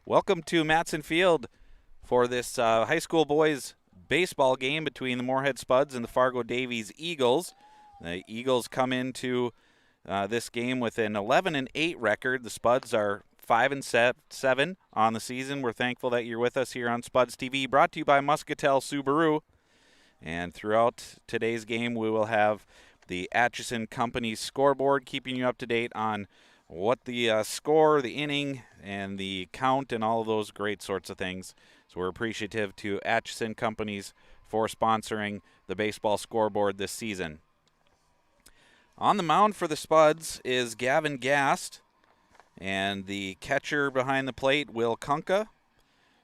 Welcome to Matson Field for this high school boys baseball game between the Moorhead Spuds and the Fargo Davies Eagles. The Eagles come into this game with an 11-8 record. The Spuds are 5-7 on the season. We're thankful that you're with us here on Spuds TV, brought to you by Muscatel Subaru. And throughout today's game, we will have the Atchison Company's scoreboard, keeping you up to date on what the score, the inning, and the count, and all of those great sorts of things. So we're appreciative to Atchison Companies for sponsoring the baseball scoreboard this season. On the mound for the Spuds is Gavin Gast, and the catcher behind the plate, Will Kunka.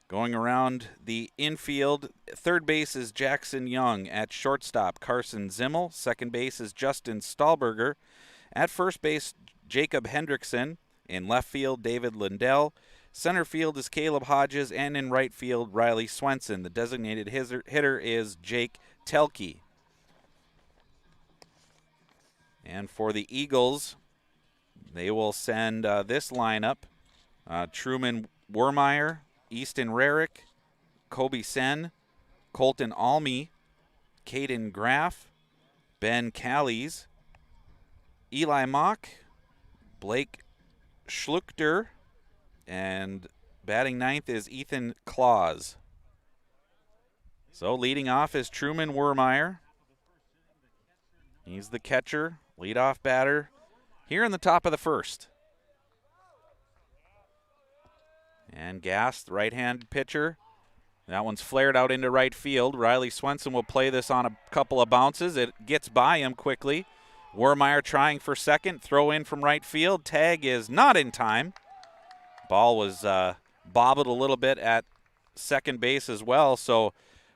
Going around the infield, third base is Jackson Young. At shortstop, Carson Zimmel. Second base is Justin Stahlberger. At first base, Jacob Hendrickson. In left field, David Lindell. Center field is Caleb Hodges. And in right field, Riley Swenson. The designated hitter is Jake Telke. And for the Eagles, they will send this lineup. Truman Wermeyer, Easton Rarick, Kobe Sen, Colton Almy, Caden Graff, Ben Callies, Eli Mock, Blake Schluchter, and batting ninth is Ethan Claus. So leading off is Truman Wermeyer. He's the catcher, leadoff batter, here in the top of the first. And Gast, right-handed pitcher. That one's flared out into right field. Riley Swenson will play this on a couple of bounces. It gets by him quickly. Wermeyer trying for second. Throw in from right field. Tag is not in time. Ball was bobbled a little bit at second base as well. So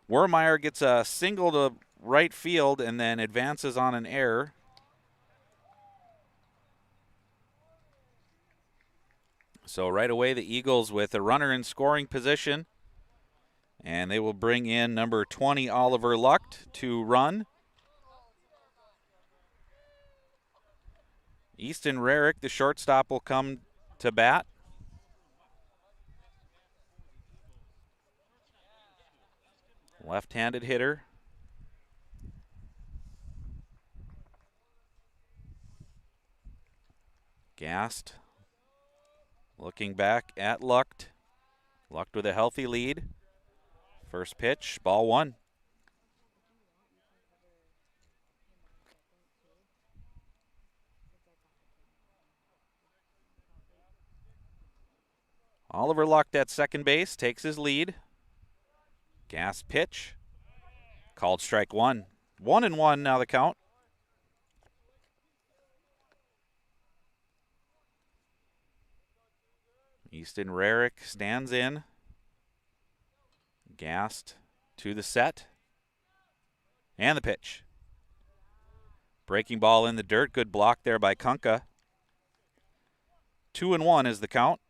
Wermeyer gets a single to right field and then advances on an error. So right away, the Eagles with a runner in scoring position. And they will bring in number 20, Oliver Lucht, to run. Easton Rarick, the shortstop, will come to bat. Left-handed hitter. Gast looking back at Lucht. Lucht with a healthy lead. First pitch, ball one. Oliver Lucht at second base, takes his lead. Gast pitch. Called strike one. 1-1 now the count. Easton Rarick stands in. Gast to the set. And the pitch. Breaking ball in the dirt. Good block there by Kunka. 2-1 is the count.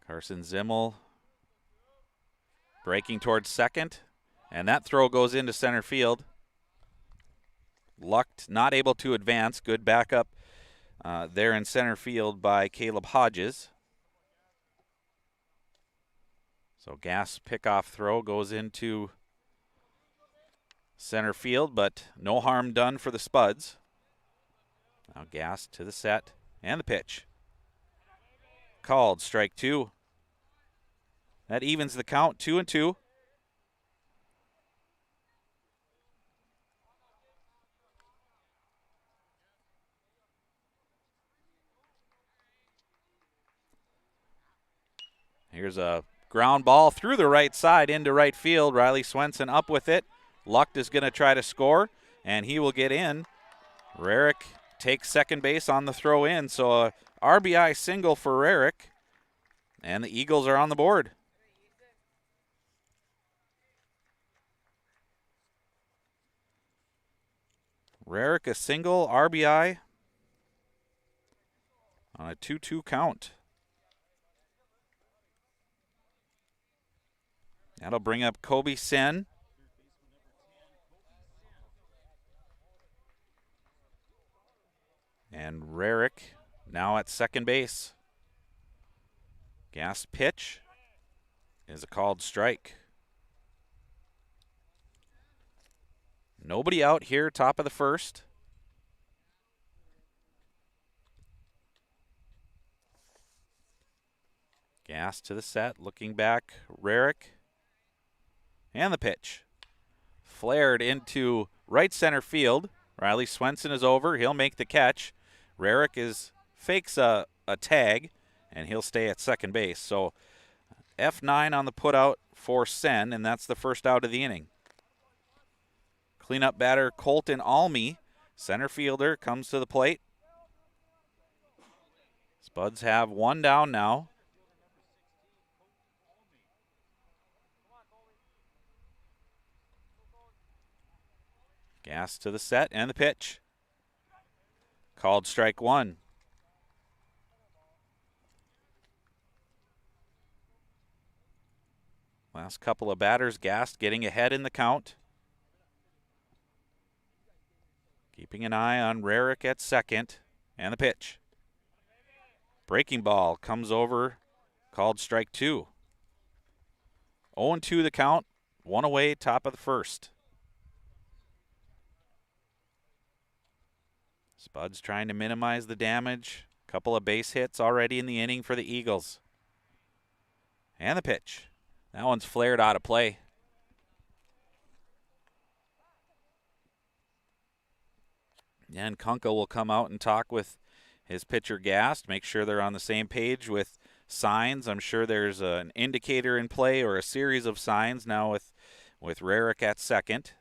Carson Zimmel breaking towards second. And that throw goes into center field. Lucht not able to advance. Good backup there in center field by Caleb Hodges. So Gast's pickoff throw goes into center field, but no harm done for the Spuds. Now Gast to the set and the pitch. Called strike two. That evens the count, 2-2. Here's a ground ball through the right side into right field. Riley Swenson up with it. Lucht is going to try to score, and he will get in. Rarick takes second base on the throw in, so a RBI single for Rarick, and the Eagles are on the board. Rarick a single RBI on a 2-2 count. That'll bring up Kobe Sen. And Rarick now at second base. Gas pitch is a called strike. Nobody out here, top of the first. Gas to the set, looking back, Rarick. And the pitch. Flared into right center field. Riley Swenson is over. He'll make the catch. Rarick fakes a tag, and he'll stay at second base. So F9 on the putout for Sen, and that's the first out of the inning. Cleanup batter Colton Almy, center fielder, comes to the plate. Spuds have one down now. Gas to the set and the pitch. Called strike one. Last couple of batters, Gast getting ahead in the count. Keeping an eye on Rarick at second. And the pitch. Breaking ball comes over. Called strike two. 0-2 the count. One away, top of the first. Spuds trying to minimize the damage. Couple of base hits already in the inning for the Eagles. And the pitch. That one's flared out of play. And Kunka will come out and talk with his pitcher Gast, make sure they're on the same page with signs. I'm sure there's an indicator in play or a series of signs now with Rarick at second.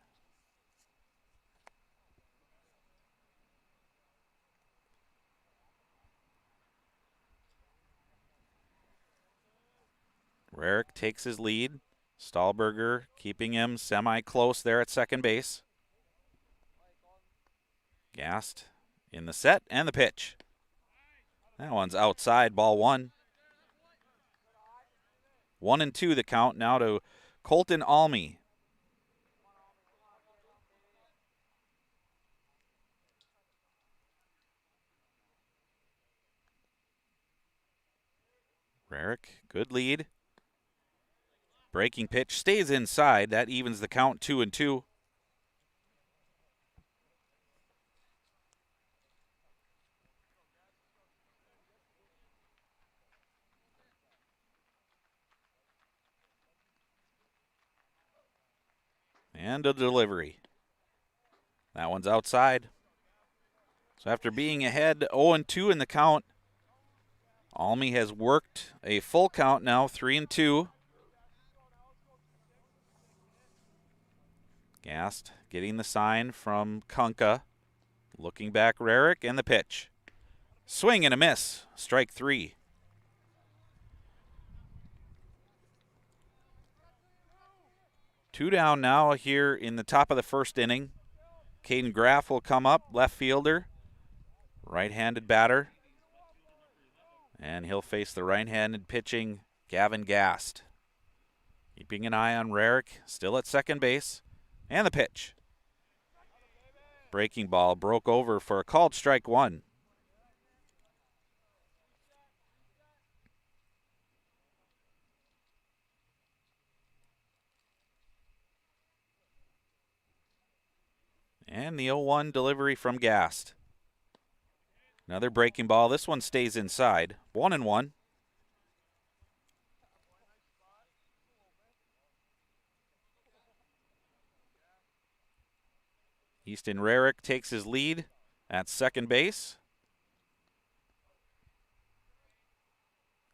Rarick takes his lead. Stahlberger keeping him semi-close there at second base. Gast in the set and the pitch. That one's outside, ball one. 1-2 the count now to Colton Almy. Rarick, good lead. Breaking pitch stays inside. That evens the count, 2-2. And a delivery. That one's outside. So after being ahead 0-2 in the count, Almy has worked a full count now, 3-2. Gast getting the sign from Kunka. Looking back, Rarick, and the pitch. Swing and a miss. Strike three. Two down now here in the top of the first inning. Caden Graff will come up, left fielder, right-handed batter. And he'll face the right-handed pitching Gavin Gast. Keeping an eye on Rarick, still at second base. And the pitch. Breaking ball broke over for a called strike one. And the 0-1 delivery from Gast. Another breaking ball. This one stays inside. 1-1. Easton Rarick takes his lead at second base.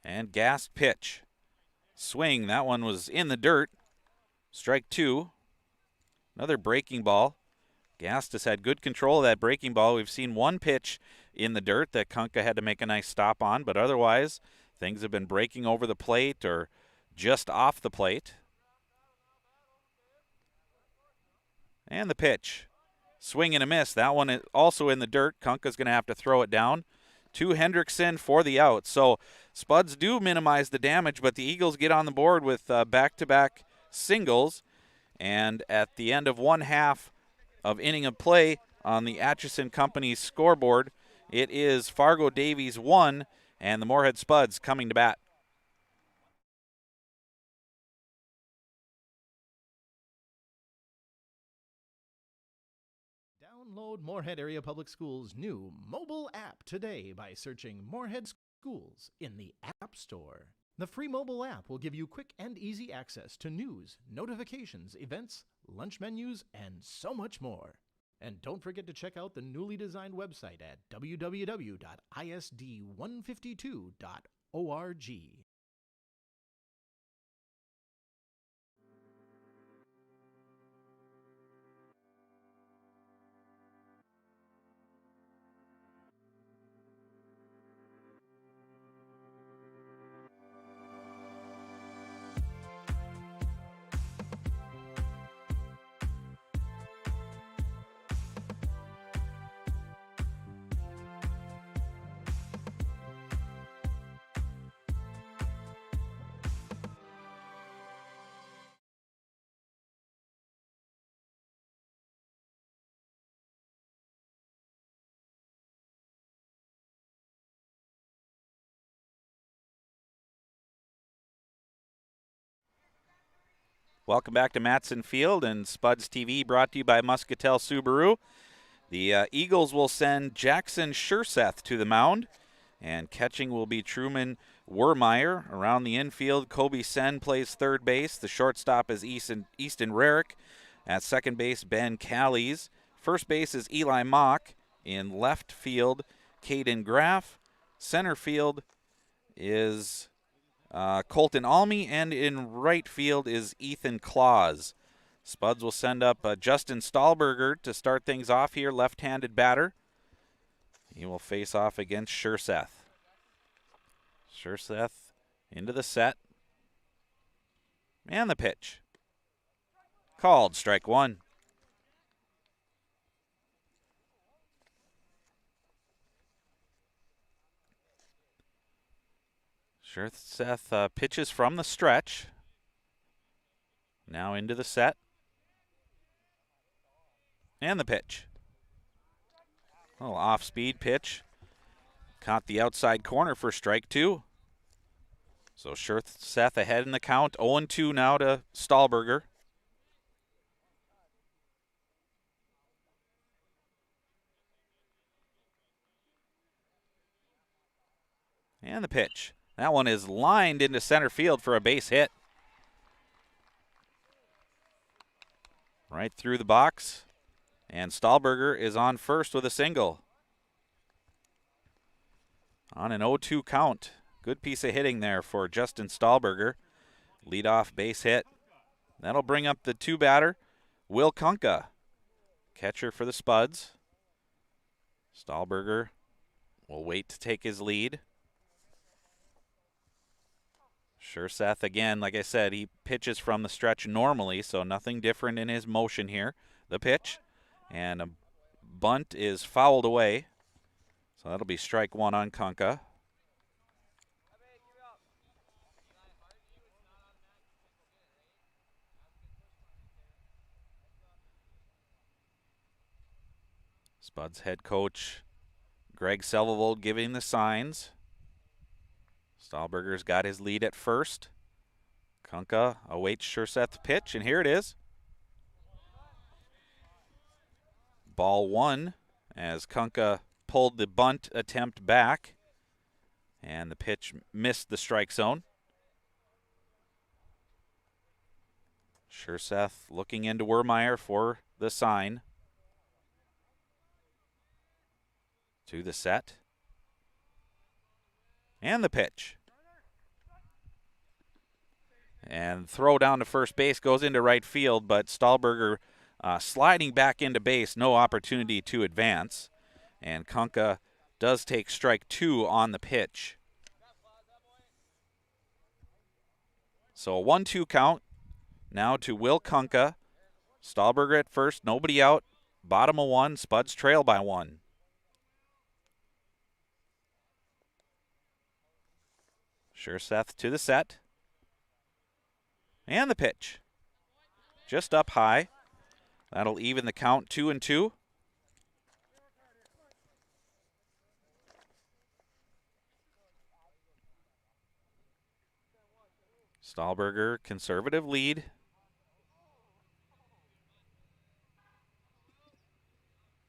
And Gast pitch. Swing. That one was in the dirt. Strike two. Another breaking ball. Gast has had good control of that breaking ball. We've seen one pitch in the dirt that Kunka had to make a nice stop on, but otherwise things have been breaking over the plate or just off the plate. And the pitch. Swing and a miss. That one is also in the dirt. Kunka's going to have to throw it down. To Hendrickson for the out. So Spuds do minimize the damage, but the Eagles get on the board with back-to-back singles. And at the end of one half of inning of play on the Atchison Company's scoreboard, It is Fargo Davies 1 and the Moorhead Spuds coming to bat. Download Moorhead Area Public Schools' new mobile app today by searching Moorhead Schools in the App Store. The free mobile app will give you quick and easy access to news, notifications, events, lunch menus, and so much more. And don't forget to check out the newly designed website at www.isd152.org. Welcome back to Matson Field and Spuds TV, brought to you by Muscatel Subaru. The Eagles will send Jackson Schurseth to the mound, and catching will be Truman Wermeyer. Around the infield, Kobe Sen plays third base. The shortstop is Easton Rarick. At second base, Ben Callies. First base is Eli Mock. In left field, Caden Graff. Center field is Colton Almy, and in right field is Ethan Claus. Spuds will send up Justin Stahlberger to start things off here, left-handed batter. He will face off against Schurseth. Schurseth into the set. And the pitch. Called, strike one. Schurseth pitches from the stretch. Now into the set. And the pitch. A little off-speed pitch. Caught the outside corner for strike two. So Schurseth ahead in the count. 0-2 now to Stahlberger. And the pitch. That one is lined into center field for a base hit. Right through the box. And Stahlberger is on first with a single. On an 0-2 count. Good piece of hitting there for Justin Stahlberger. Leadoff base hit. That'll bring up the two batter, Will Kunka. Catcher for the Spuds. Stahlberger will wait to take his lead. Schurseth, again, like I said, he pitches from the stretch normally, so nothing different in his motion here. The pitch, and a bunt is fouled away. So that'll be strike one on Kunka. Spuds head coach Greg Selvold giving the signs. Stahlberger's got his lead at first. Kunka awaits Schurseth's pitch, and here it is. Ball one as Kunka pulled the bunt attempt back, and the pitch missed the strike zone. Schurseth looking into Wermeyer for the sign. To the set. And the pitch. And throw down to first base goes into right field, but Stahlberger sliding back into base, no opportunity to advance. And Kunka does take strike two on the pitch. So a 1-2 count. Now to Will Kunka. Stahlberger at first, nobody out. Bottom of one, Spuds trail by one. Schurseth to the set. And the pitch. Just up high. That'll even the count, 2-2. Stahlberger, conservative lead.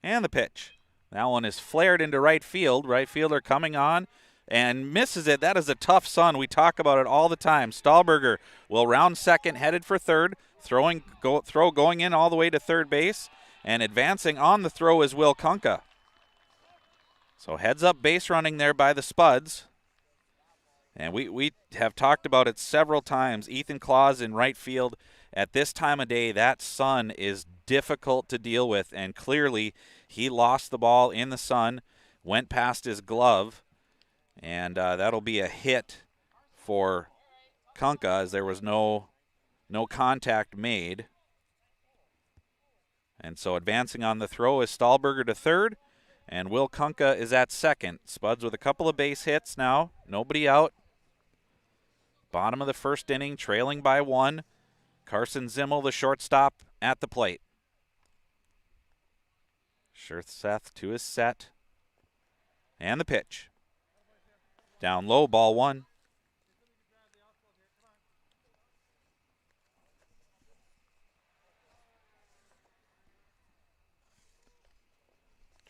And the pitch. That one is flared into right field. Right fielder coming on and misses it. That is a tough sun. We talk about it all the time. Stahlberger will round second, headed for third. Throw going in all the way to third base. And advancing on the throw is Will Kunka. So heads up base running there by the Spuds. And we have talked about it several times. Ethan Claus in right field. At this time of day, that sun is difficult to deal with, and clearly he lost the ball in the sun, went past his glove, and that'll be a hit for Kunka as there was no contact made. And so advancing on the throw is Stahlberger to third, and Will Kunka is at second. Spuds with a couple of base hits now, nobody out. Bottom of the first inning, trailing by 1. Carson Zimmel, the shortstop, at the plate. Scherthseth to his set. And the pitch. Down low, ball 1.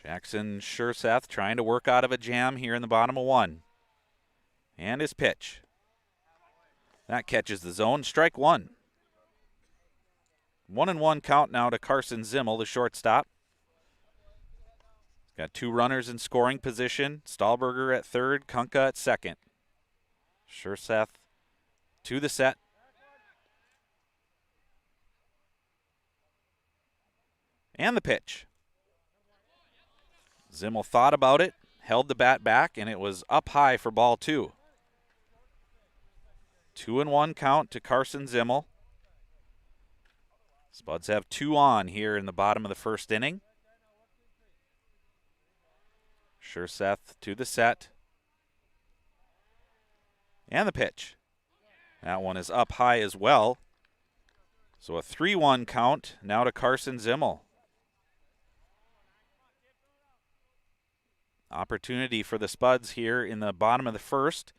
Jackson Scherthseth trying to work out of a jam here in the bottom of 1. And his pitch. That catches the zone. Strike 1. 1-1 count now to Carson Zimmel, the shortstop. Got 2 runners in scoring position. Stahlberger at third, Kunka at second. Scherthseth to the set. And the pitch. Zimmel thought about it, held the bat back, and it was up high for ball 2. 2-1 count to Carson Zimmel. Spuds have 2 on here in the bottom of the first inning. Scherthseth to the set. And the pitch. That one is up high as well. So a 3-1 count now to Carson Zimmel. Opportunity for the Spuds here in the bottom of the first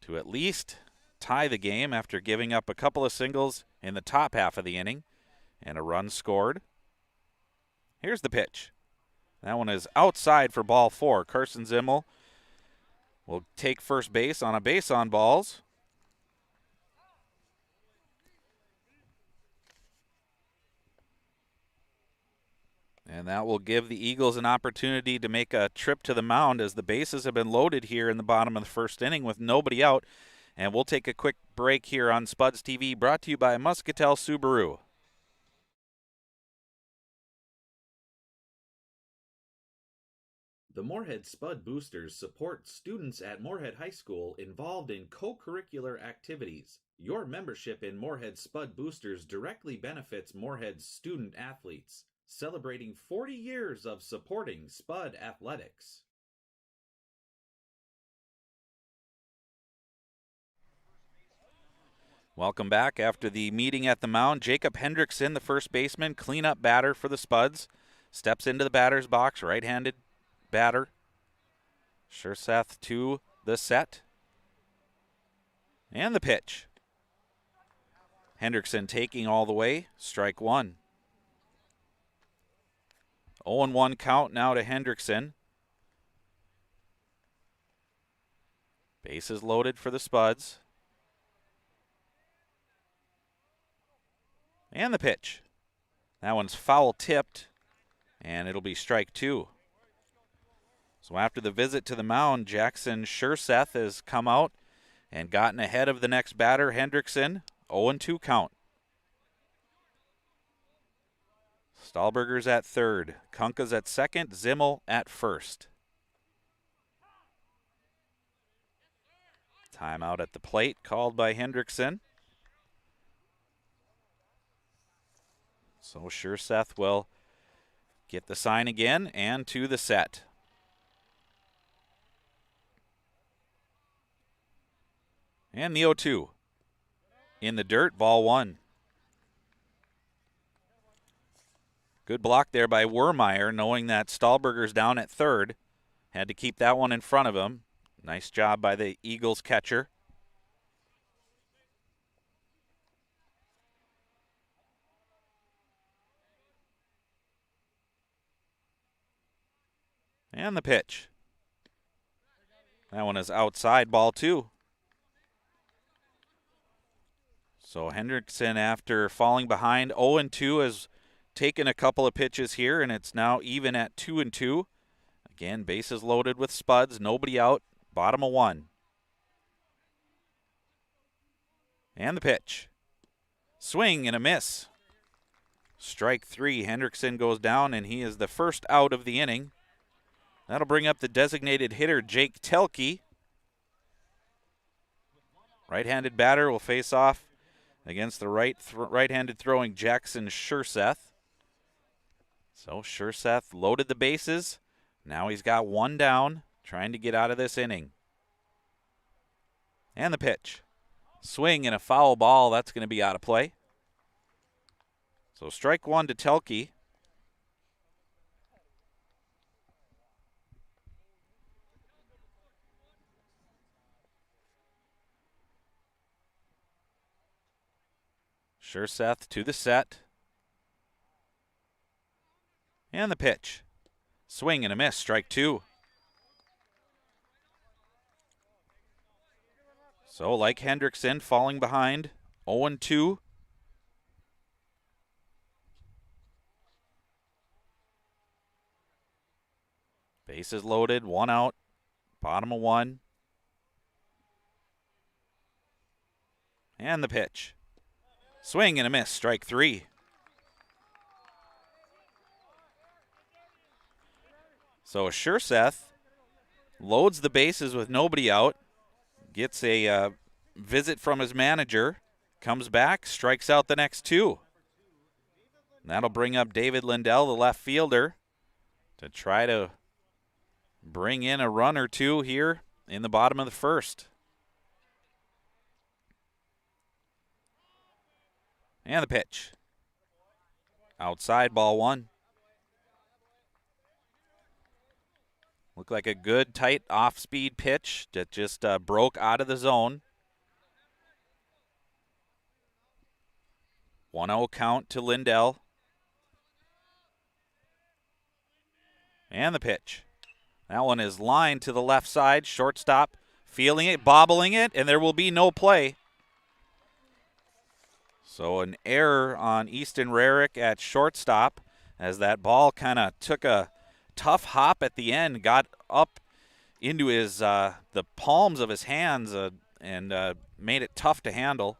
to at least tie the game after giving up a couple of singles in the top half of the inning and a run scored. Here's the pitch. That one is outside for ball 4. Carson Zimmel will take first base on a base on balls. And that will give the Eagles an opportunity to make a trip to the mound as the bases have been loaded here in the bottom of the first inning with nobody out. And we'll take a quick break here on Spuds TV, brought to you by Muscatel Subaru. The Moorhead Spud Boosters support students at Moorhead High School involved in co-curricular activities. Your membership in Moorhead Spud Boosters directly benefits Moorhead's student athletes, celebrating 40 years of supporting Spud athletics. Welcome back after the meeting at the mound. Jacob Hendrickson, the first baseman, cleanup batter for the Spuds, steps into the batter's box, right-handed batter. Scherthseth to the set. And the pitch. Hendrickson taking all the way, strike 1. 0-1 count now to Hendrickson. Bases loaded for the Spuds. And the pitch. That one's foul tipped, and it'll be strike 2. So after the visit to the mound, Jackson Scherthseth has come out and gotten ahead of the next batter, Hendrickson. 0-2 count. Stahlberger's at third. Kunka's at second. Zimmel at first. Timeout at the plate called by Hendrickson. So Scherthseth will get the sign again and to the set. And the 0-2. In the dirt, ball 1. Good block there by Wermeyer, knowing that Stahlberger's down at third. Had to keep that one in front of him. Nice job by the Eagles catcher. And the pitch. That one is outside, ball 2. So Hendrickson, after falling behind 0-2, has taken a couple of pitches here, and it's now even at 2-2. Again, bases loaded with Spuds, nobody out, bottom of 1. And the pitch. Swing and a miss. Strike 3. Hendrickson goes down, and he is the first out of the inning. That'll bring up the designated hitter, Jake Telke. Right-handed batter will face off against the right-handed throwing Jackson Schurseth. So Schurseth loaded the bases. Now he's got 1 down, trying to get out of this inning. And the pitch. Swing and a foul ball. That's going to be out of play. So strike 1 to Telke. Schurseth to the set. And the pitch. Swing and a miss. Strike 2. So like Hendrickson, falling behind, 0-2. Bases loaded, 1 out, bottom of 1. And the pitch. Swing and a miss. Strike 3. So Schurseth loads the bases with nobody out. Gets a visit from his manager, comes back, strikes out the next 2. That'll bring up David Lindell, the left fielder, to try to bring in a run or 2 here in the bottom of the first. And the pitch. Outside, ball 1. Looked like a good, tight, off-speed pitch that just broke out of the zone. 1-0 count to Lindell. And the pitch. That one is lined to the left side. Shortstop feeling it, bobbling it, and there will be no play. So an error on Easton Rarick at shortstop as that ball kind of took a tough hop at the end, got up into his the palms of his hands and made it tough to handle.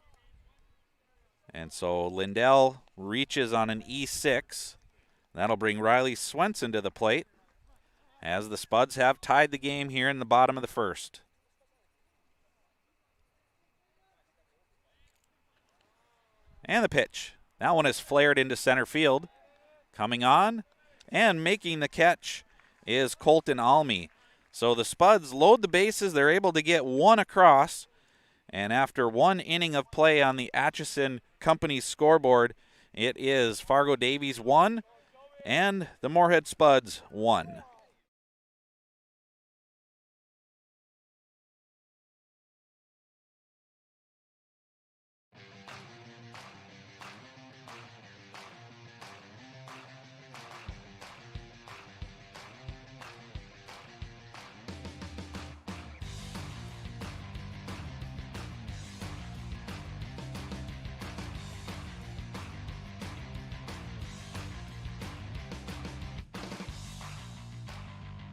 And so Lindell reaches on an E6. That'll bring Riley Swenson to the plate as the Spuds have tied the game here in the bottom of the first. And the pitch. That one is flared into center field. Coming on and making the catch is Colton Almy. So the Spuds load the bases. They're able to get 1 across. And after 1 inning of play on the Atchison Company scoreboard, it is Fargo Davies 1 and the Moorhead Spuds 1.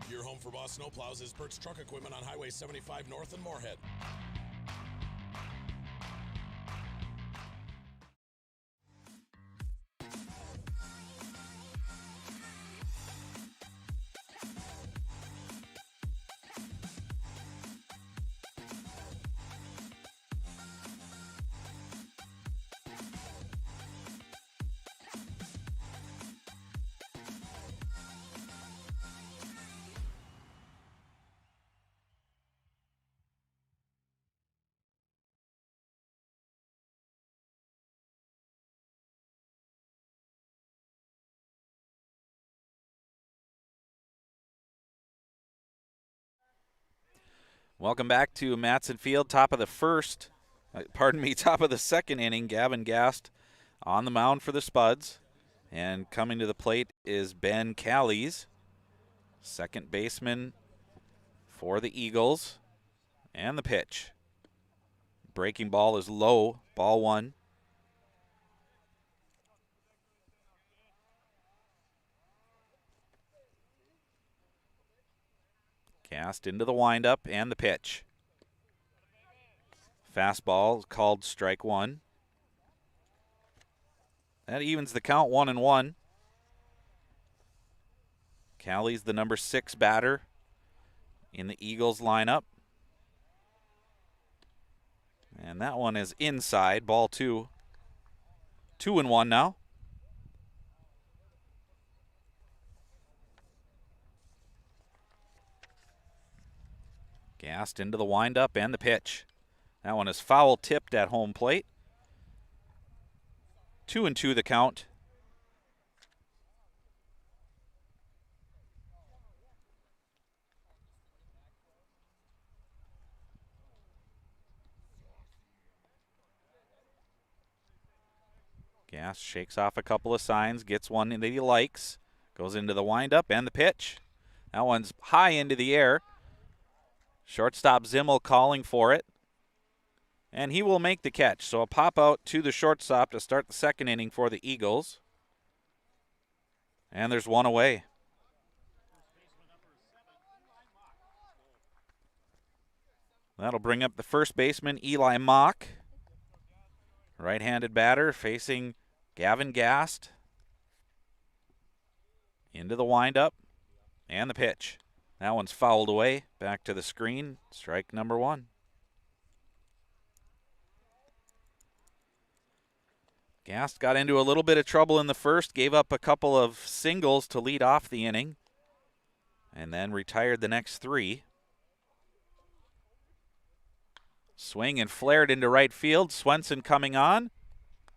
Your home for Boss Snowplows is Perks Truck Equipment on Highway 75 North in Moorhead. Welcome back to Matson Field, top of the second inning. Gavin Gast on the mound for the Spuds. And coming to the plate is Ben Callies. Second baseman for the Eagles. And the pitch. Breaking ball is low. Ball 1. Cast into the windup and the pitch. Fastball called strike 1. That evens the count, 1-1. Callie's the number 6 batter in the Eagles lineup. And that one is inside, ball 2. 2-1 now. Gassed into the windup and the pitch. That one is foul tipped at home plate. 2-2 the count. Gass shakes off a couple of signs, gets one that he likes, goes into the windup and the pitch. That one's high into the air. Shortstop Zimmel calling for it. And he will make the catch. So a pop out to the shortstop to start the second inning for the Eagles. And there's one away. That'll bring up the first baseman, Eli Mock. Right-handed batter facing Gavin Gast. Into the windup and the pitch. That one's fouled away. Back to the screen. Strike number 1. Gast got into a little bit of trouble in the first, gave up a couple of singles to lead off the inning, and then retired the next 3. Swing and flared into right field. Swenson coming on,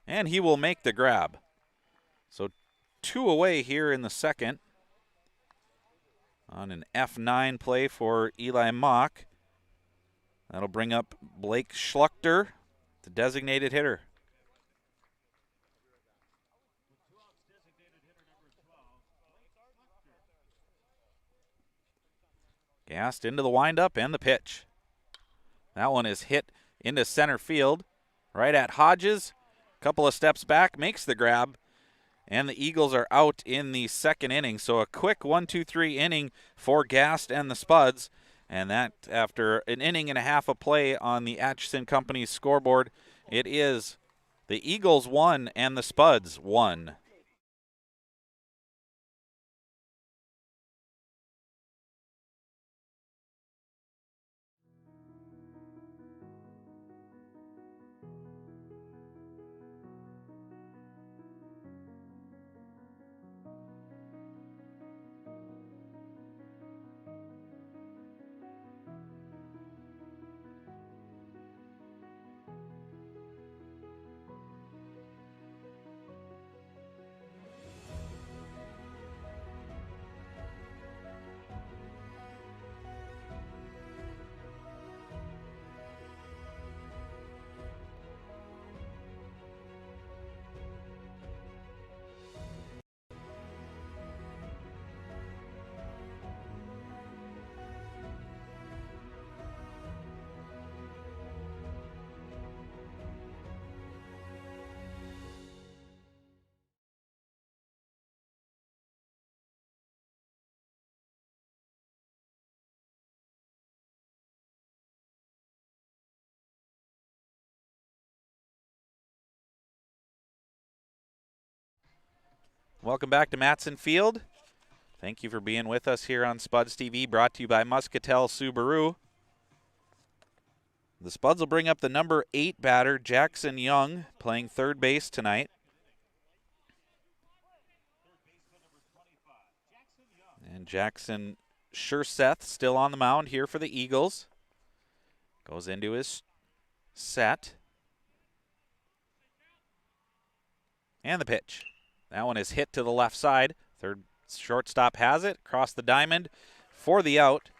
and he will make the grab. So 2 away here in the second on an F9 play for Eli Mock. That'll bring up Blake Schluchter, the designated hitter. Gassed into the windup and the pitch. That one is hit into center field, right at Hodges. A couple of steps back, makes the grab, and the Eagles are out in the second inning. So a quick 1-2-3 inning for Gast and the Spuds, and that after an inning and a half of play on the Atchison Company's scoreboard, it is the Eagles 1 and the Spuds 1. Welcome back to Matson Field. Thank you for being with us here on Spuds TV, brought to you by Muscatel Subaru. The Spuds will bring up the number 8 batter, Jackson Young, playing third base tonight. And Jackson Schurseth still on the mound here for the Eagles. Goes into his set. And the pitch. That one is hit to the left side. Third shortstop has it. Across the diamond for the out.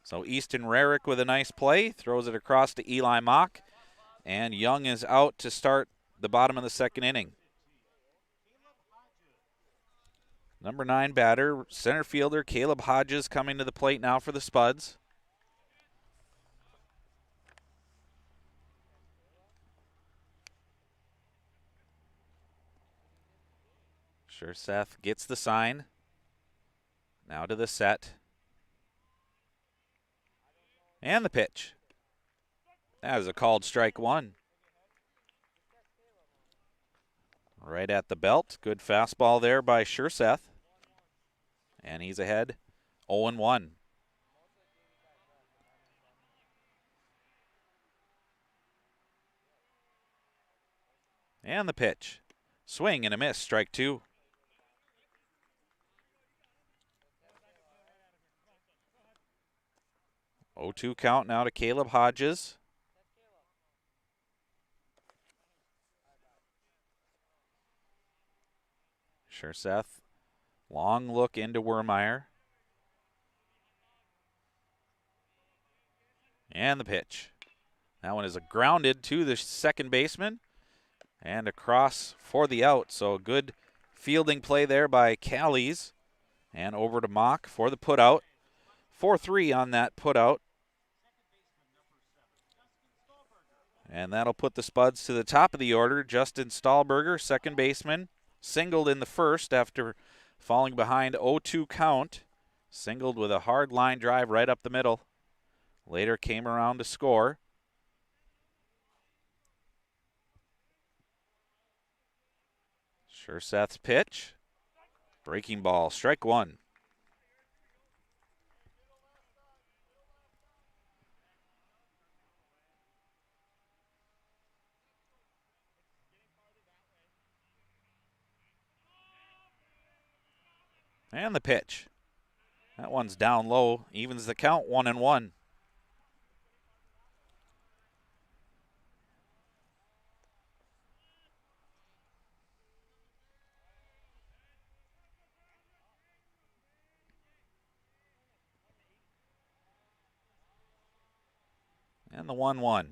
So Easton Rarick with a nice play. Throws it across to Eli Mock. And Young is out to start the bottom of the second inning. Number 9 batter, center fielder Caleb Hodges coming to the plate now for the Spuds. Sure, Seth gets the sign. Now to the set. And the pitch. That is a called strike one. Right at the belt. Good fastball there by Seth. And he's ahead 0-1. And the pitch. Swing and a miss, strike 2. 0-2 count now to Caleb Hodges. Sure, Seth. Long look into Wermeyer. And the pitch. That one is a grounded to the second baseman and across for the out. So good fielding play there by Callies. And over to Mock for the putout. 4-3 on that putout. And that'll put the Spuds to the top of the order. Justin Stahlberger, second baseman, singled in the first after falling behind 0-2 count. Singled with a hard line drive right up the middle. Later came around to score. Sure, Seth's pitch. Breaking ball, strike 1. And the pitch. That one's down low, evens the count 1-1. And the 1-1.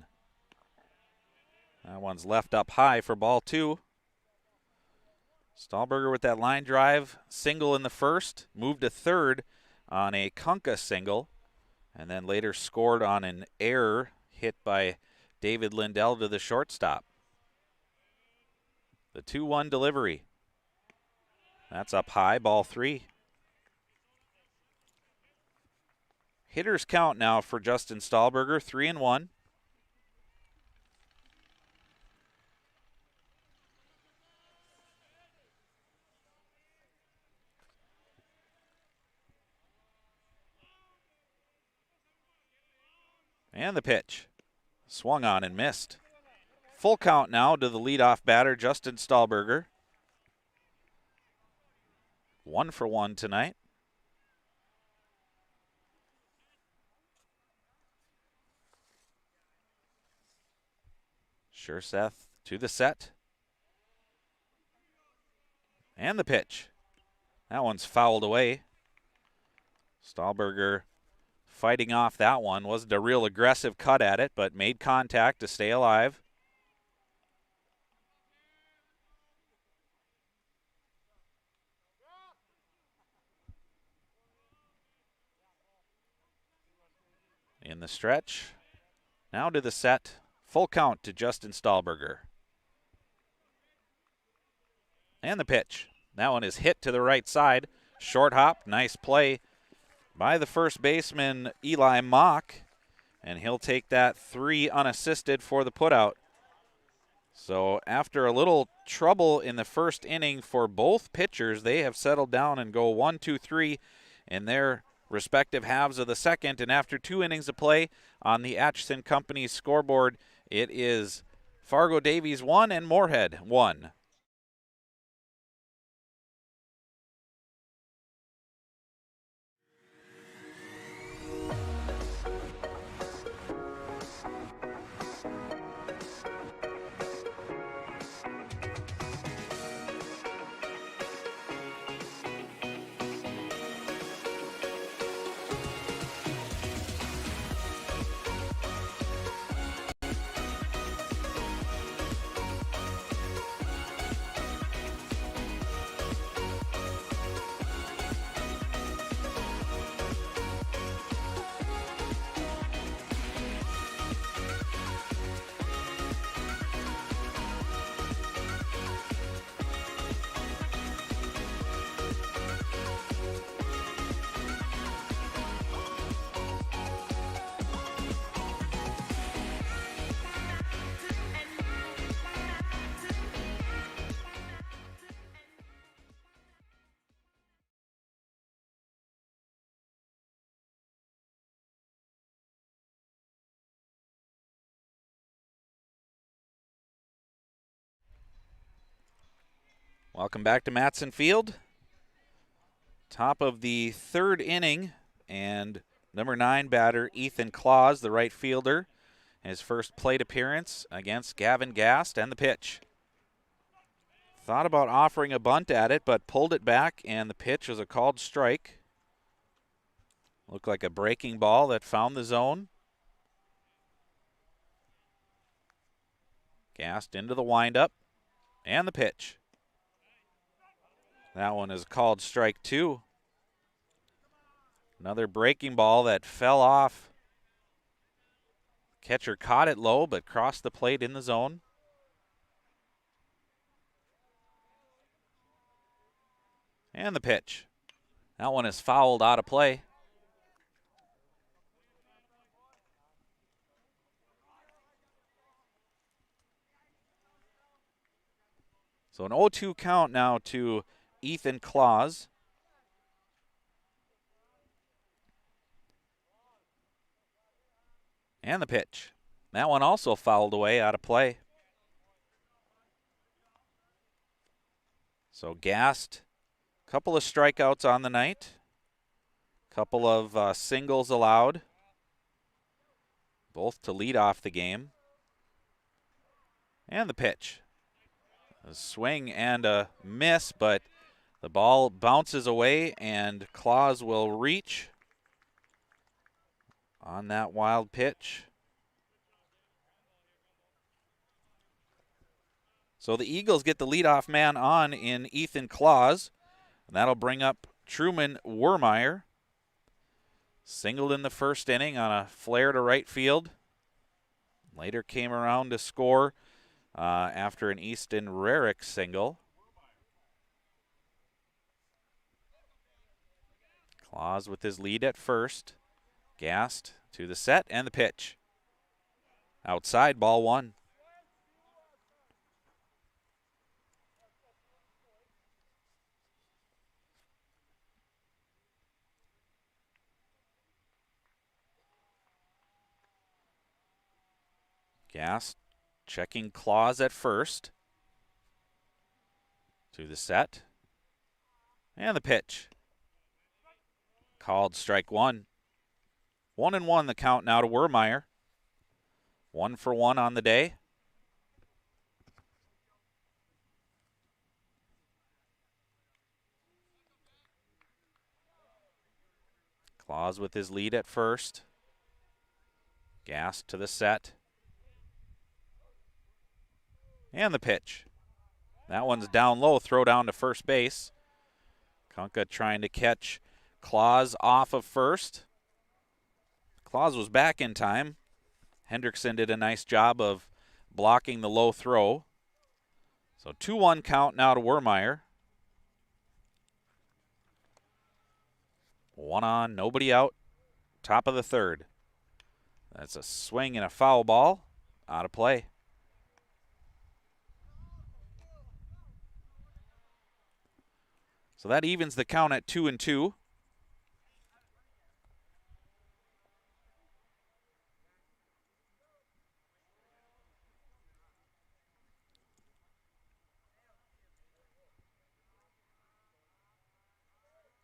That one's left up high for ball 2. Stahlberger with that line drive, single in the first, moved to third on a Kunka single, and then later scored on an error hit by David Lindell to the shortstop. The 2-1 delivery. That's up high, ball 3. Hitters count now for Justin Stahlberger, 3-1. And the pitch. Swung on and missed. Full count now to the leadoff batter, Justin Stahlberger. 1 for 1 tonight. Sure, Seth to the set. And the pitch. That one's fouled away. Stahlberger fighting off that one. Wasn't a real aggressive cut at it, but made contact to stay alive. In the stretch. Now to the set. Full count to Justin Stahlberger. And the pitch. That one is hit to the right side. Short hop. Nice play by the first baseman, Eli Mock. And he'll take that 3 unassisted for the putout. So after a little trouble in the first inning for both pitchers, they have settled down and go 1-2-3 in their respective halves of the second. And after 2 innings of play on the Atchison Company's scoreboard, it is Fargo Davies 1 and Moorhead 1. Welcome back to Matson Field. Top of the third inning, and number 9 batter Ethan Claus, the right fielder, his first plate appearance against Gavin Gast, and the pitch. Thought about offering a bunt at it, but pulled it back, and the pitch was a called strike. Looked like a breaking ball that found the zone. Gast into the windup, and the pitch. That one is called strike 2. Another breaking ball that fell off. Catcher caught it low, but crossed the plate in the zone. And the pitch. That one is fouled out of play. So an 0-2 count now to Ethan Claus. And the pitch. That one also fouled away out of play. So Gast, a couple of strikeouts on the night. Couple of singles allowed. Both to lead off the game. And the pitch. A swing and a miss, but the ball bounces away and Claus will reach on that wild pitch. So the Eagles get the leadoff man on in Ethan Claus. And that'll bring up Truman Wermeyer. Singled in the first inning on a flare to right field. Later came around to score after an Easton Rarick single. Claus with his lead at first. Gast to the set and the pitch. Outside, ball 1. Gast checking Claus at first. To the set. And the pitch. Called strike 1. 1-1 the count now to Wermeyer. 1 for 1 on the day. Claus with his lead at first. Gast to the set. And the pitch. That one's down low, throw down to first base. Kunka trying to catch Claus off of first. Claus was back in time. Hendrickson did a nice job of blocking the low throw. So 2-1 count now to Wermeyer. 1 on, nobody out. Top of the third. That's a swing and a foul ball. Out of play. So that evens the count at 2-2.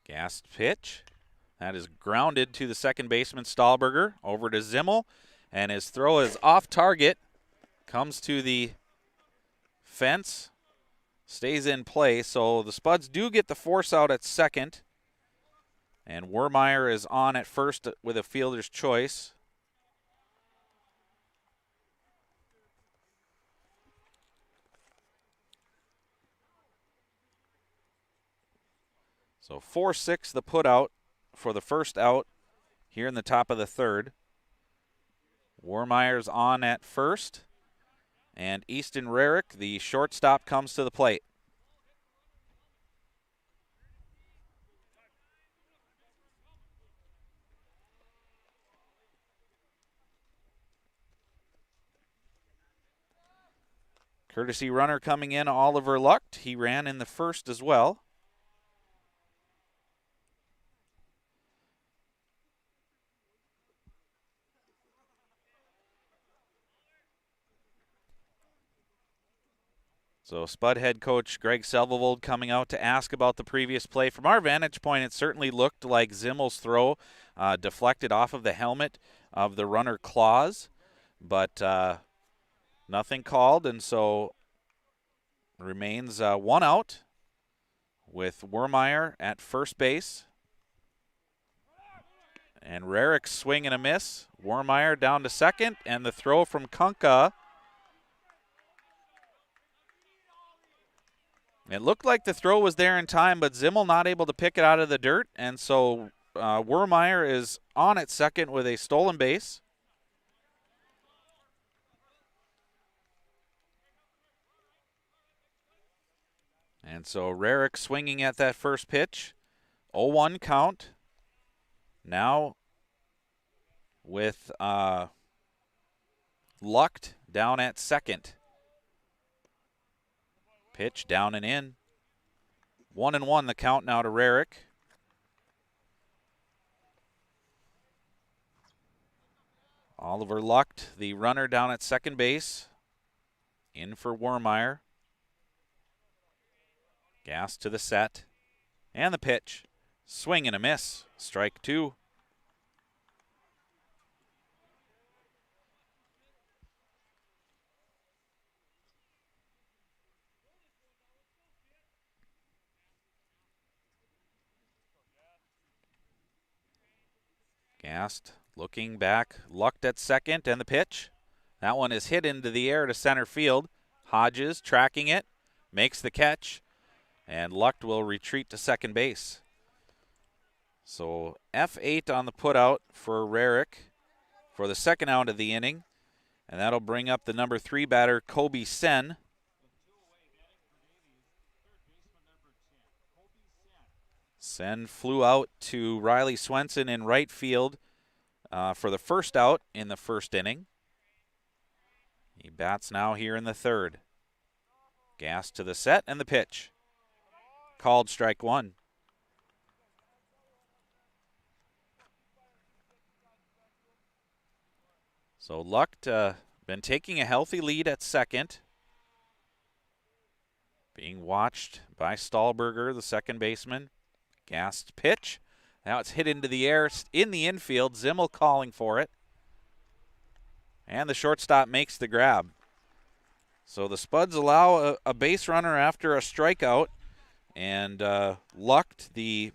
Gast pitch. That is grounded to the second baseman, Stahlberger. Over to Zimmel. And his throw is off target. Comes to the fence. Stays in play. So the Spuds do get the force out at second. And Wermeyer is on at first with a fielder's choice. So 4-6 the put out for the first out here in the top of the third. Wermeyer's on at first. And Easton Rarick, the shortstop, comes to the plate. Courtesy runner coming in, Oliver Lucht. He ran in the first as well. So Spud head coach Greg Selvold coming out to ask about the previous play. From our vantage point, it certainly looked like Zimmel's throw deflected off of the helmet of the runner Claus, but nothing called, and so remains one out with Wermeyer at first base. And Rarick swing and a miss. Wermeyer down to second, and the throw from Kunka. It looked like the throw was there in time, but Zimmel not able to pick it out of the dirt, and so Wermeyer is on at second with a stolen base. And so Rarick swinging at that first pitch. 0-1 count. Now with Lucht down at second. Pitch down and in. 1-1 the count now to Rarick. Oliver Lucht, the runner down at second base. In for Wermeyer. Gas to the set. And the pitch. Swing and a miss. Strike two. Gast looking back, Lucht at second, and the pitch. That one is hit into the air to center field. Hodges tracking it, makes the catch, and Lucht will retreat to second base. So F8 on the putout for Rarick for the second out of the inning, and that'll bring up the number 3 batter, Kobe Sen. Sen flew out to Riley Swenson in right field for the first out in the first inning. He bats now here in the third. Gas to the set and the pitch. Called strike one. So Lucht been taking a healthy lead at second. Being watched by Stahlberger, the second baseman. Gast pitch. Now it's hit into the air in the infield. Zimmel calling for it. And the shortstop makes the grab. So the Spuds allow a base runner after a strikeout. And Lucht, the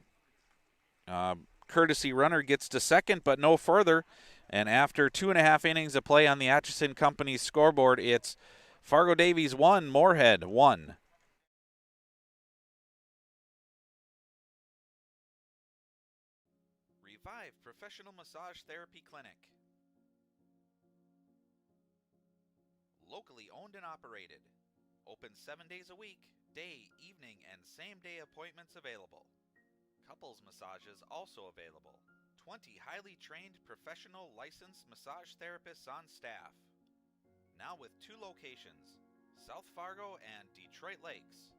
courtesy runner, gets to second, but no further. And after 2.5 innings of play on the Atchison Company's scoreboard, it's Fargo Davies 1, Moorhead 1. Revive Professional Massage Therapy Clinic. Locally owned and operated. Open 7 days a week, day, evening, and same-day appointments available. Couples massages also available. 20 highly trained professional licensed massage therapists on staff. Now with 2 locations, South Fargo and Detroit Lakes.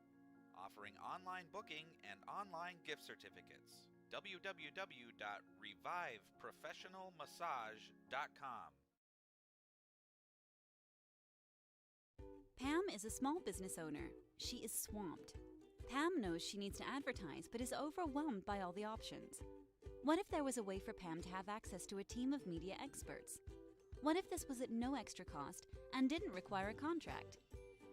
Offering online booking and online gift certificates. www.reviveprofessionalmassage.com. Pam is a small business owner. She is swamped. Pam knows she needs to advertise, but is overwhelmed by all the options. What if there was a way for Pam to have access to a team of media experts? What if this was at no extra cost and didn't require a contract?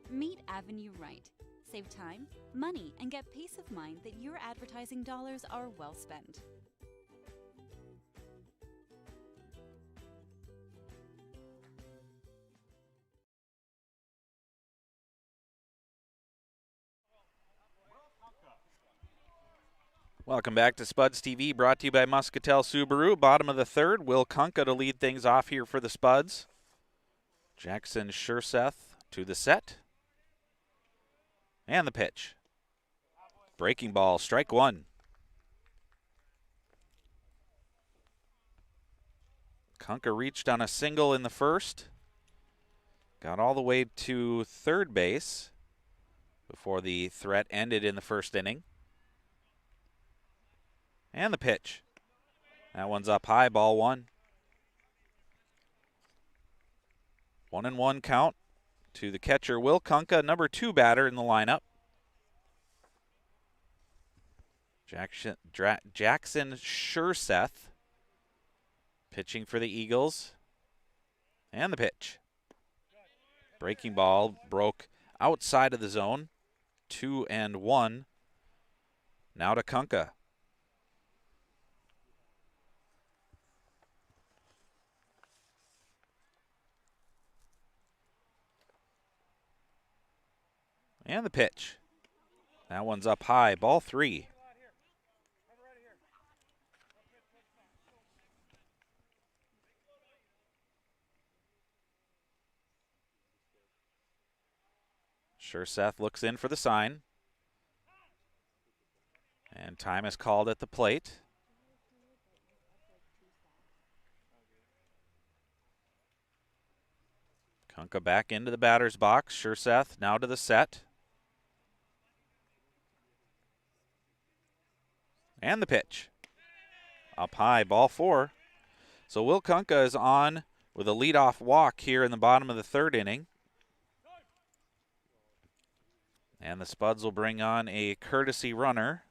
Meet Avenue Right. Save time, money, and get peace of mind that your advertising dollars are well spent. Welcome back to Spuds TV, brought to you by Muscatel Subaru. Bottom of the third, Will Kunka to lead things off here for the Spuds. Jackson Schurseth to the set. And the pitch. Breaking ball, strike one. Kunka reached on a single in the first. Got all the way to third base before the threat ended in the first inning. And the pitch. That one's up high, ball one. 1-1 count. to the catcher, Will Kunka, number 2 batter in the lineup. Jackson Schurseth pitching for the Eagles. And the pitch. Breaking ball broke outside of the zone. 2-1. Now to Kunka. And the pitch. That one's up high. Ball 3. Schurseth looks in for the sign. And time is called at the plate. Kunka back into the batter's box. Schurseth now to the set. And the pitch. Up high, ball 4. So Will Kunka is on with a leadoff walk here in the bottom of the 3rd inning. And the Spuds will bring on a courtesy runner.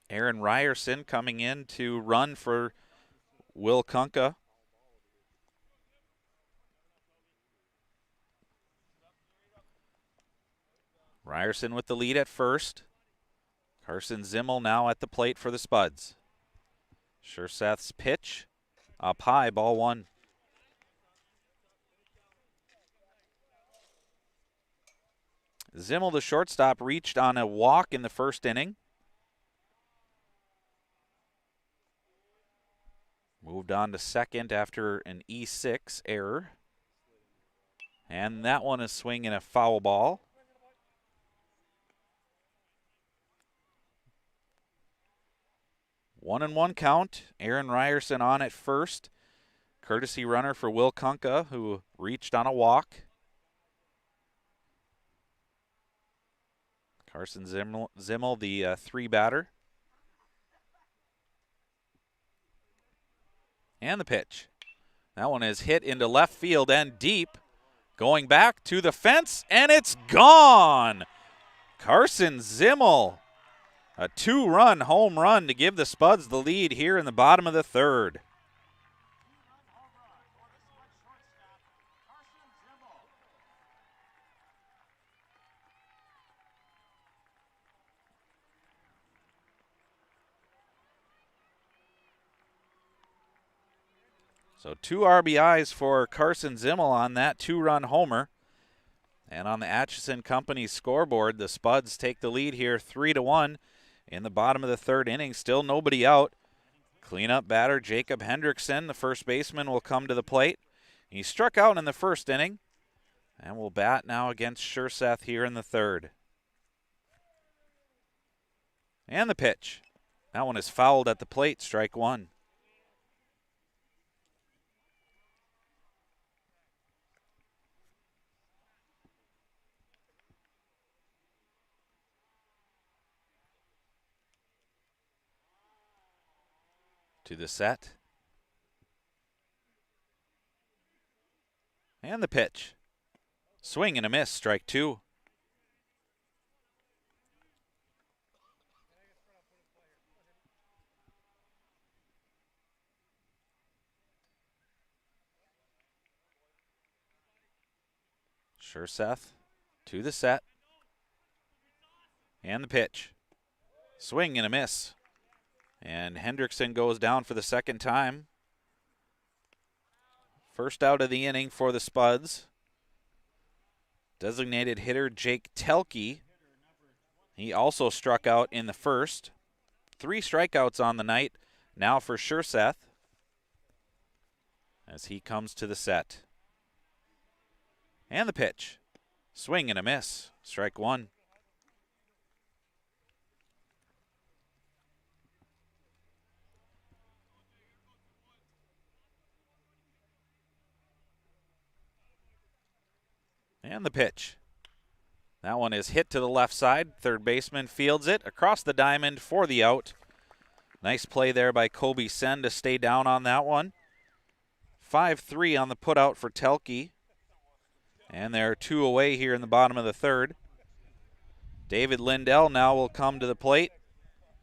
Aaron Ryerson coming in to run for Will Kunka. Ryerson with the lead at first. Carson Zimmel now at the plate for the Spuds. Schurseth's pitch up high, ball 1. Zimmel, the shortstop, reached on a walk in the 1st inning. Moved on to second after an E6 error. And that one is swinging a foul ball. 1-1 count. Aaron Ryerson on at first. Courtesy runner for Will Kunka, who reached on a walk. Carson Zimmel, the 3 batter. And the pitch. That one is hit into left field and deep. Going back to the fence, and it's gone! Carson Zimmel, a 2-run home run to give the Spuds the lead here in the bottom of the 3rd. So 2 RBIs for Carson Zimmel on that 2-run homer. And on the Atchison Company scoreboard, the Spuds take the lead here 3-1 in the bottom of the 3rd inning. Still nobody out. Cleanup batter Jacob Hendrickson, the first baseman, will come to the plate. He struck out in the 1st inning and will bat now against Schurseth here in the 3rd. And the pitch. That one is fouled at the plate, strike 1. To the set. And the pitch. Swing and a miss, strike 2. Schurseth to the set. And the pitch. Swing and a miss. And Hendrickson goes down for the 2nd time. First out of the inning for the Spuds. Designated hitter Jake Telke. He also struck out in the 1st. 3 strikeouts on the night now for Schurseth as he comes to the set. And the pitch. Swing and a miss. Strike 1. And the pitch. That one is hit to the left side. Third baseman fields it across the diamond for the out. Nice play there by Kobe Sen to stay down on that one. 5-3 on the putout for Telke. And there are 2 away here in the bottom of the third. David Lindell now will come to the plate.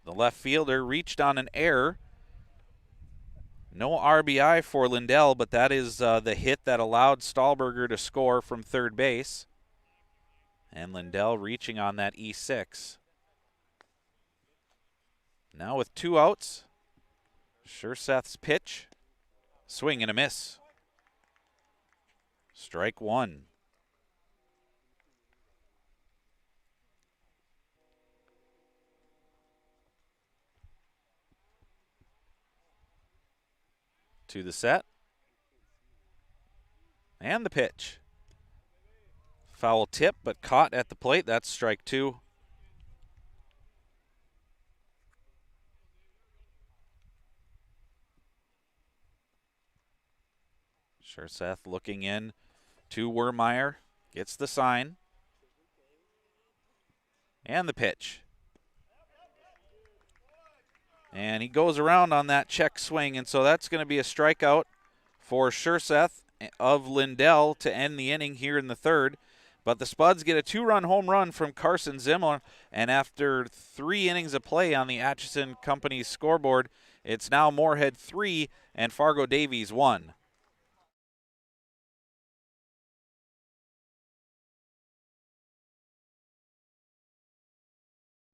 The left fielder reached on an error. No RBI for Lindell, but that is the hit that allowed Stahlberger to score from third base. And Lindell reaching on that E6. Now with 2 outs, Schurseth's pitch. Swing and a miss. Strike 1. To the set. And the pitch. Foul tip, but caught at the plate. That's strike 2. Schurseth looking in to Wermeyer. Gets the sign. And the pitch. And he goes around on that check swing, and so that's going to be a strikeout for Schurseth of Lindell to end the inning here in the third. But the Spuds get a 2-run home run from Carson Zimmer, and after 3 innings of play on the Atchison Company's scoreboard, it's now Moorhead 3 and Fargo Davies 1.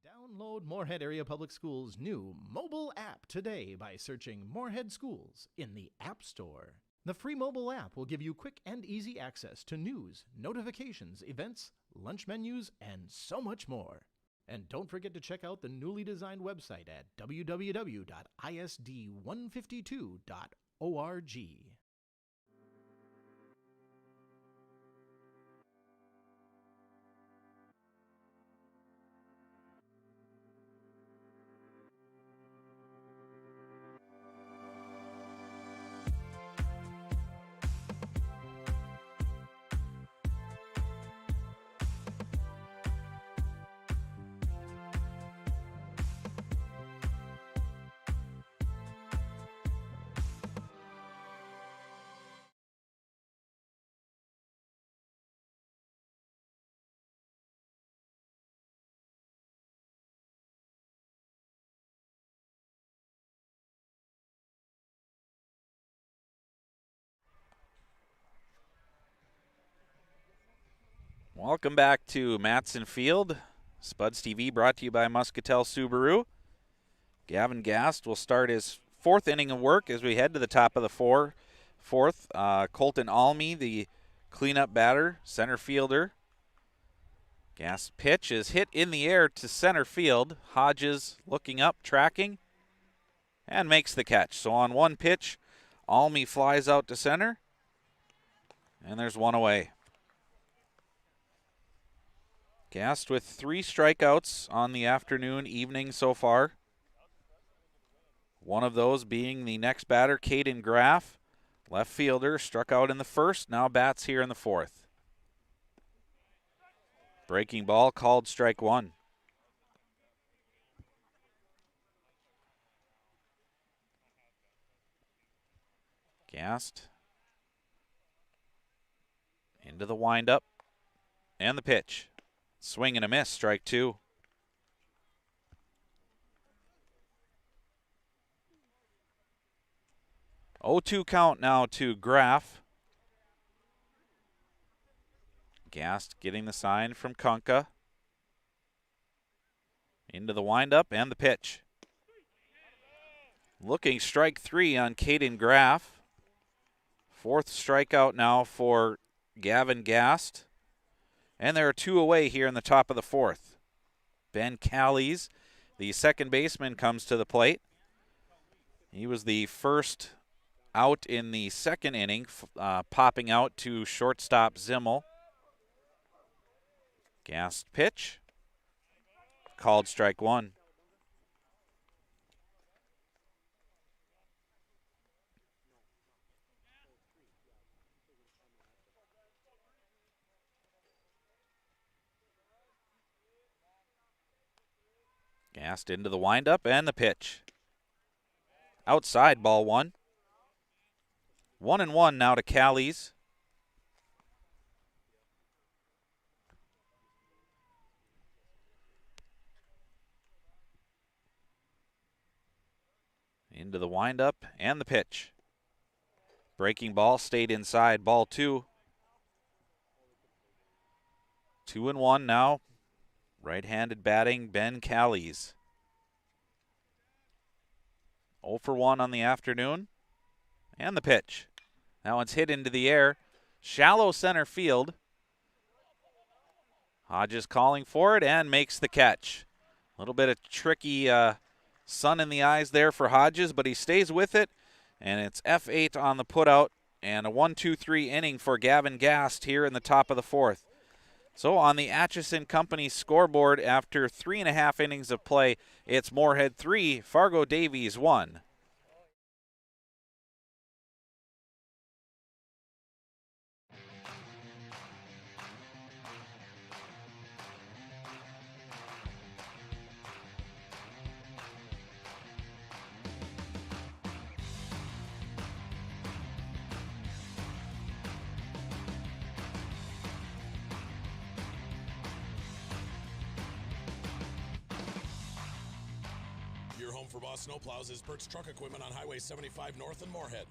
Download Moorhead Area Public Schools' new mobile app today by searching Moorhead Schools in the App Store. The free mobile app will give you quick and easy access to news, notifications, events, lunch menus, and so much more. And don't forget to check out the newly designed website at www.isd152.org. Welcome back to Matson Field. Spuds TV brought to you by Muscatel Subaru. Gavin Gast will start his 4th inning of work as we head to the top of the fourth. Colton Almy, the cleanup batter, center fielder. Gast's pitch is hit in the air to center field. Hodges looking up, tracking, and makes the catch. So on one pitch, Almy flies out to center, and there's 1 away. Gast with 3 strikeouts on the afternoon, evening so far. One of those being the next batter, Caden Graff. Left fielder, struck out in the first, now bats here in the 4th. Breaking ball called strike 1. Gast into the windup and the pitch. Swing and a miss, strike 2. Oh, 2 count now to Graff. Gast getting the sign from Kunka. Into the windup and the pitch. Looking strike 3 on Caden Graff. 4th strikeout now for Gavin Gast. And there are 2 away here in the top of the 4th. Ben Callies, the second baseman, comes to the plate. He was the first out in the 2nd inning, popping out to shortstop Zimmel. Gast pitch. Called strike 1. Gassed into the windup and the pitch. Outside, ball one. 1-1 now to Callies. Into the windup and the pitch. Breaking ball stayed inside, ball two. 2-1 now. Right-handed batting, Ben Callies. 0 for 1 on the afternoon. And the pitch. That one's hit into the air. Shallow center field. Hodges calling for it and makes the catch. A little bit of tricky sun in the eyes there for Hodges, but he stays with it. And it's F8 on the putout and a 1-2-3 inning for Gavin Gast here in the top of the fourth. So on the Atchison Company scoreboard, after 3.5 innings of play, it's Moorhead 3, Fargo Davies 1. Your home for Boss Snowplows is Burt's Truck Equipment on Highway 75 North in Moorhead.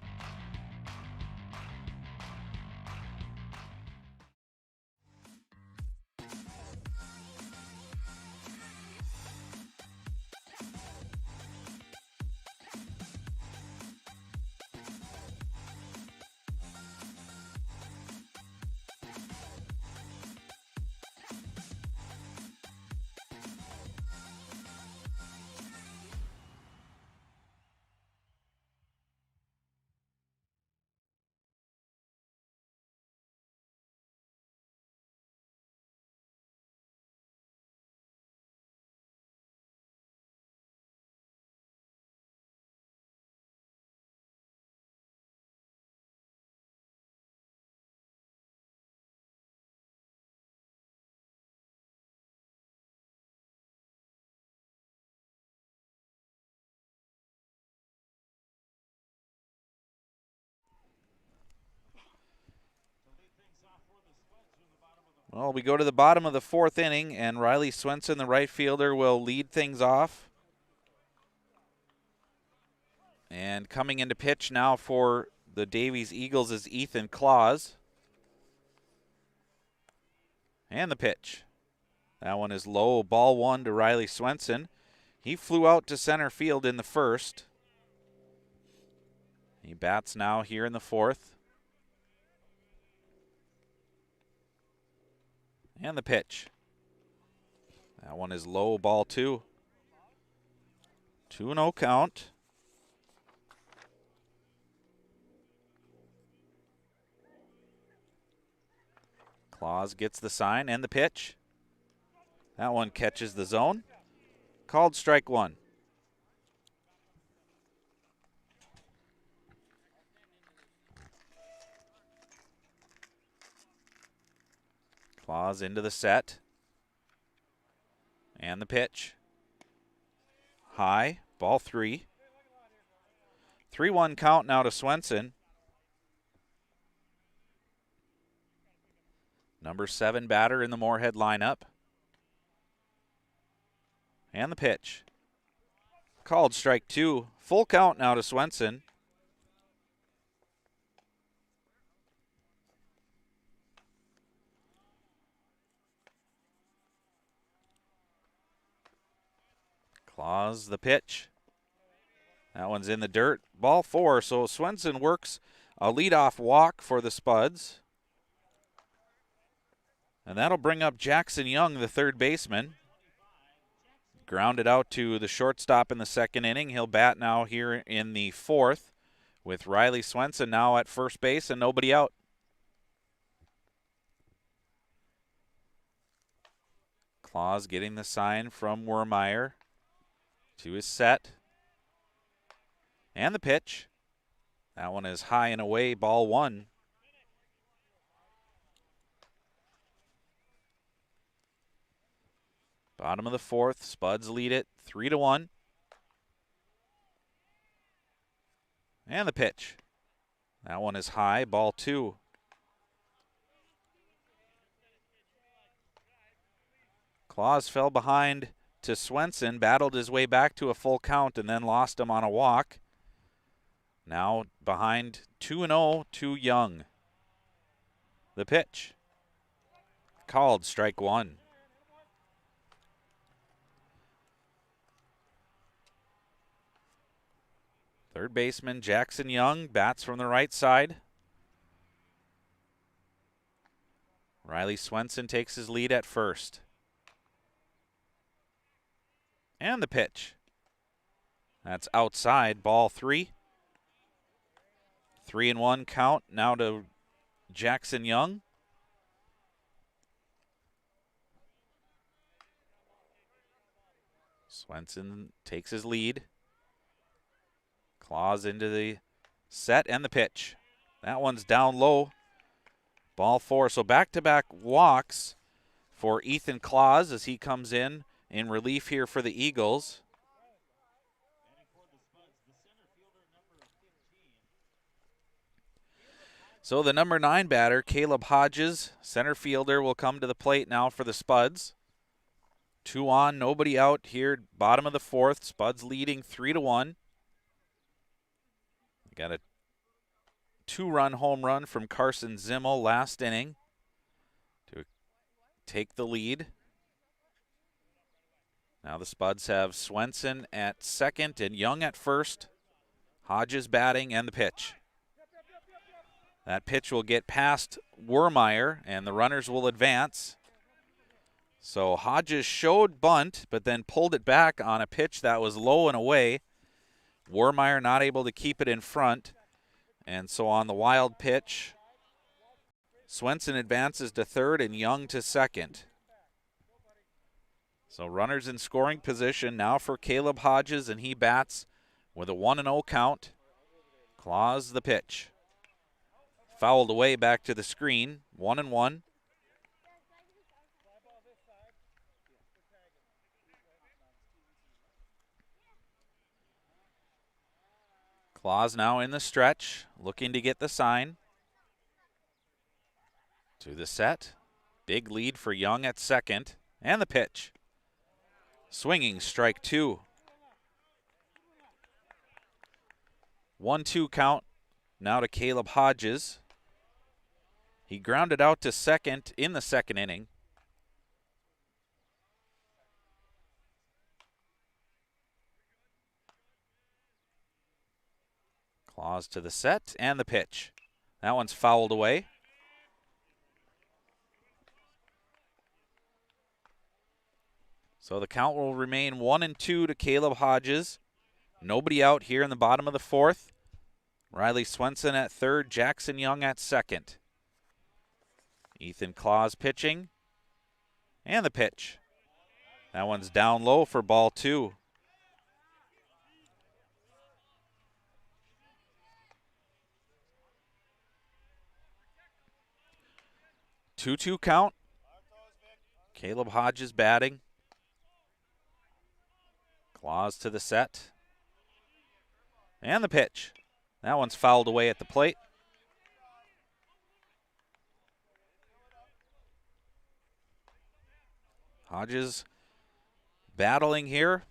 Well, we go to the bottom of the fourth inning, and Riley Swenson, the right fielder, will lead things off. And coming into pitch now for the Davies Eagles is Ethan Claus. And the pitch. That one is low, ball one to Riley Swenson. He flew out to center field in the first. He bats now here in the fourth. And the pitch. That one is low, ball two. 2-0 count. Claus gets the sign and the pitch. That one catches the zone. Called strike one. Claus into the set. And the pitch. High, ball three. 3-1 count now to Swenson. Number 7 batter in the Moorhead lineup. And the pitch. Called strike two. Full count now to Swenson. Claus the pitch. That one's in the dirt. Ball four, so Swenson works a leadoff walk for the Spuds. And that'll bring up Jackson Young, the third baseman. Grounded out to the shortstop in the second inning. He'll bat now here in the fourth with Riley Swenson now at first base and nobody out. Claus getting the sign from Wermeyer to his set. And the pitch. That one is high and away, ball one. Bottom of the fourth, Spuds lead it 3-1. And the pitch. That one is high, ball 2. Claus fell behind to Swenson, battled his way back to a full count, and then lost him on a walk. Now behind 2-0 to Young. The pitch. Called, strike 1. Third baseman Jackson Young bats from the right side. Riley Swenson takes his lead at first. And the pitch. That's outside, ball 3. 3-1 count now to Jackson Young. Swenson takes his lead. Claus into the set and the pitch. That one's down low. Ball 4. So back-to-back walks for Ethan Claus as he comes in relief here for the Eagles. So the number 9 batter, Caleb Hodges, center fielder, will come to the plate now for the Spuds. 2 on, nobody out here, bottom of the fourth. Spuds leading 3-1. Got a 2-run home run from Carson Zimmel last inning to take the lead. Now the Spuds have Swenson at second and Young at first. Hodges batting and the pitch. That pitch will get past Wermeyer and the runners will advance. So Hodges showed bunt but then pulled it back on a pitch that was low and away. Wermeyer not able to keep it in front. And so on the wild pitch, Swenson advances to third and Young to second. So runners in scoring position now for Caleb Hodges, and he bats with a 1-0 count. Claus the pitch. Fouled away back to the screen, 1-1. Claus now in the stretch, looking to get the sign. To the set. Big lead for Young at second. And the pitch. Swinging, strike 2. 1-2 count now to Caleb Hodges. He grounded out to second in the second inning. Claus to the set and the pitch. That one's fouled away. So the count will remain 1-2 to Caleb Hodges. Nobody out here in the bottom of the fourth. Riley Swenson at third, Jackson Young at second. Ethan Claus pitching. And the pitch. That one's down low for ball 2. Two-two count. Caleb Hodges batting. Claus to the set. And the pitch. That one's fouled away at the plate. Hodges battling here.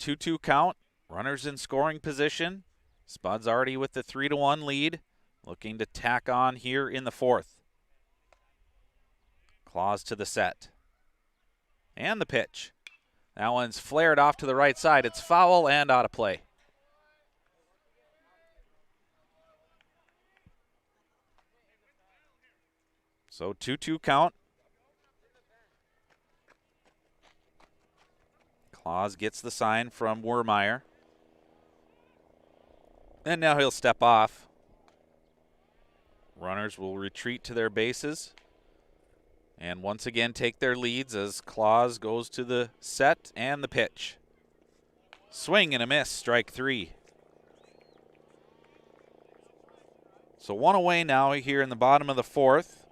2-2 count. Runners in scoring position. Spuds already with the 3-1 lead. Looking to tack on here in the fourth. Claus to the set. And the pitch. That one's flared off to the right side. It's foul and out of play. So 2-2 count. Claus gets the sign from Wermeyer. And now he'll step off. Runners will retreat to their bases. And once again take their leads as Claus goes to the set and the pitch. Swing and a miss, strike 3. So one away now here in the bottom of the fourth.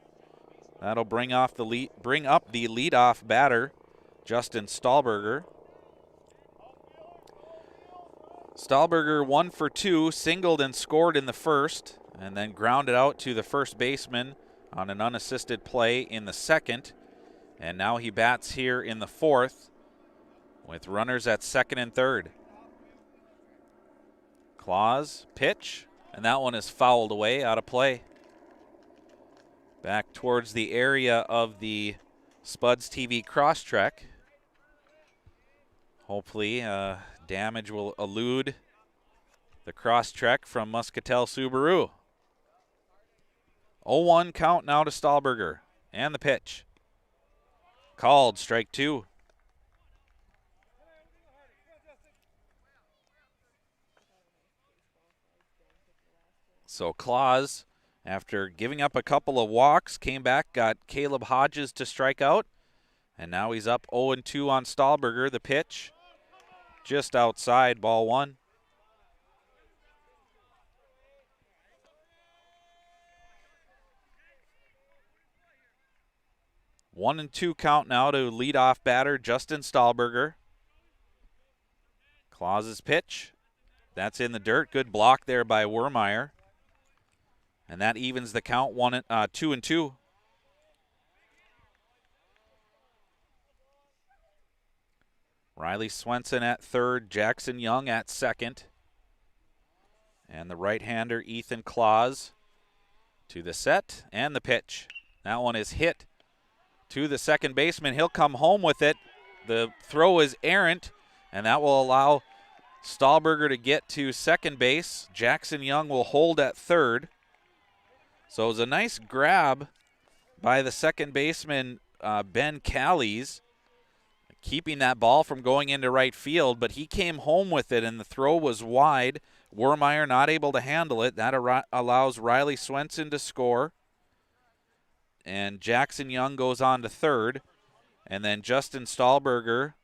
That'll bring up the leadoff batter, Justin Stahlberger. Stahlberger 1 for 2, singled and scored in the first, and then grounded out to the first baseman on an unassisted play in the second. And now he bats here in the fourth with runners at second and third. Claus, pitch, and that one is fouled away, out of play. Back towards the area of the Spuds TV crosstrek. Hopefully, damage will elude the crosstrek from Muscatel Subaru. 0-1 count now to Stahlberger, and the pitch. Called, strike 2. So Claus, after giving up a couple of walks, came back, got Caleb Hodges to strike out, and now he's up 0-2 on Stahlberger. The pitch just outside, ball 1. One and 2 count now to leadoff batter Justin Stahlberger. Claus's pitch, that's in the dirt. Good block there by Wermeyer. And that evens the count 2-2. Riley Swenson at third, Jackson Young at second. And the right-hander Ethan Claus to the set and the pitch. That one is hit to the second baseman. He'll come home with it. The throw is errant, and that will allow Stahlberger to get to second base. Jackson Young will hold at third. So it was a nice grab by the second baseman, Ben Callies, keeping that ball from going into right field, but he came home with it, and the throw was wide. Wermeyer not able to handle it. That allows Riley Swenson to score, and Jackson Young goes on to third, and then Justin Stahlberger,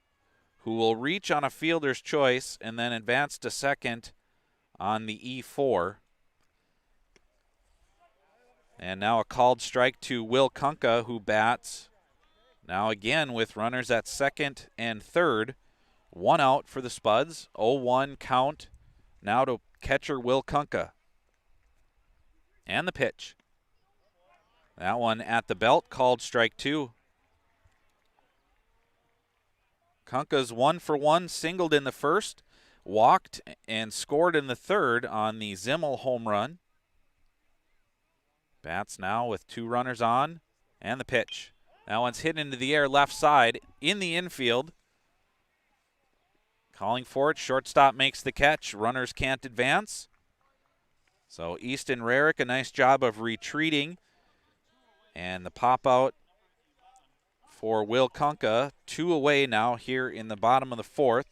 who will reach on a fielder's choice and then advance to second on the E4. And now a called strike to Will Kunka, who bats now again with runners at second and third. 1 out for the Spuds. 0-1 count now to catcher Will Kunka. And the pitch. That one at the belt, called strike 2. Kunka's 1 for 1, singled in the first, walked and scored in the third on the Zimmel home run. Bats now with 2 runners on, and the pitch. That one's hit into the air left side in the infield. Calling for it, shortstop makes the catch. Runners can't advance. So Easton Rarick, a nice job of retreating. And the pop out for Will Kunka. 2 away now here in the bottom of the fourth.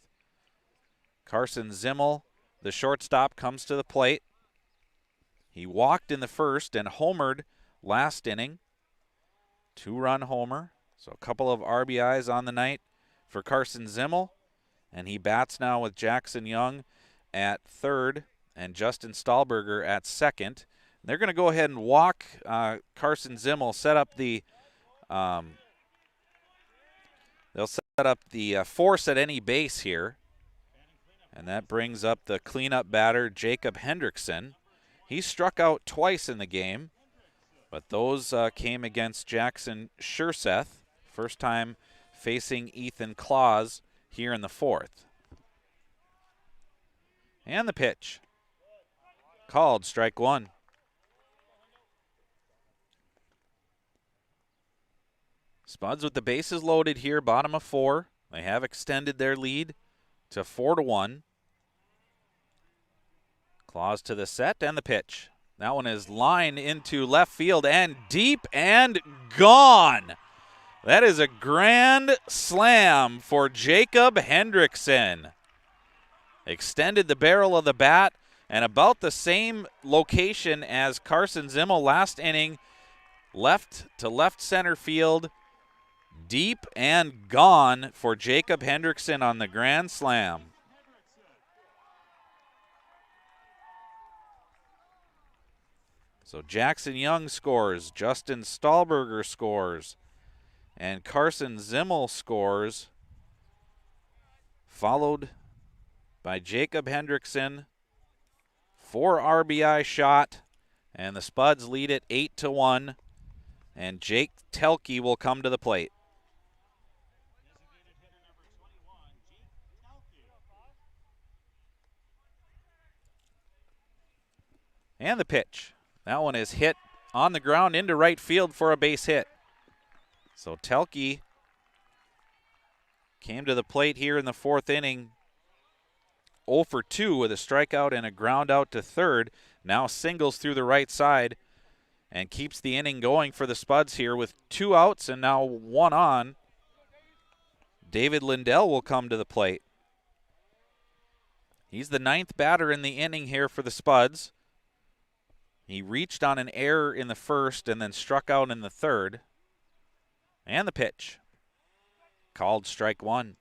Carson Zimmel, the shortstop, comes to the plate. He walked in the first and homered last inning. 2-run homer. So a couple of RBIs on the night for Carson Zimmel. And he bats now with Jackson Young at third and Justin Stahlberger at second. They're going to go ahead and walk Carson Zimmel, set up the they'll set up the force at any base here. And that brings up the cleanup batter, Jacob Hendrickson. He struck out twice in the game, but those came against Jackson Schurseth. First time facing Ethan Claus here in the fourth. And the pitch. Called, strike 1. Spuds with the bases loaded here, bottom of 4. They have extended their lead to 4-1. Claus to the set and the pitch. That one is lined into left field and deep and gone. That is a grand slam for Jacob Hendrickson. Extended the barrel of the bat and about the same location as Carson Zimmel last inning. Left to left center field. Deep and gone for Jacob Hendrickson on the grand slam. So Jackson Young scores, Justin Stahlberger scores, and Carson Zimmel scores followed by Jacob Hendrickson. 4 RBI shot, and the Spuds lead it 8-1, and Jake Telke will come to the plate. And the pitch. That one is hit on the ground into right field for a base hit. So Telke came to the plate here in the 4th inning, 0 for 2 with a strikeout and a ground out to third. Now singles through the right side and keeps the inning going for the Spuds here with 2 outs and now 1 on. David Lindell will come to the plate. He's the 9th batter in the inning here for the Spuds. He reached on an error in the 1st and then struck out in the 3rd. And the pitch. Called strike 1.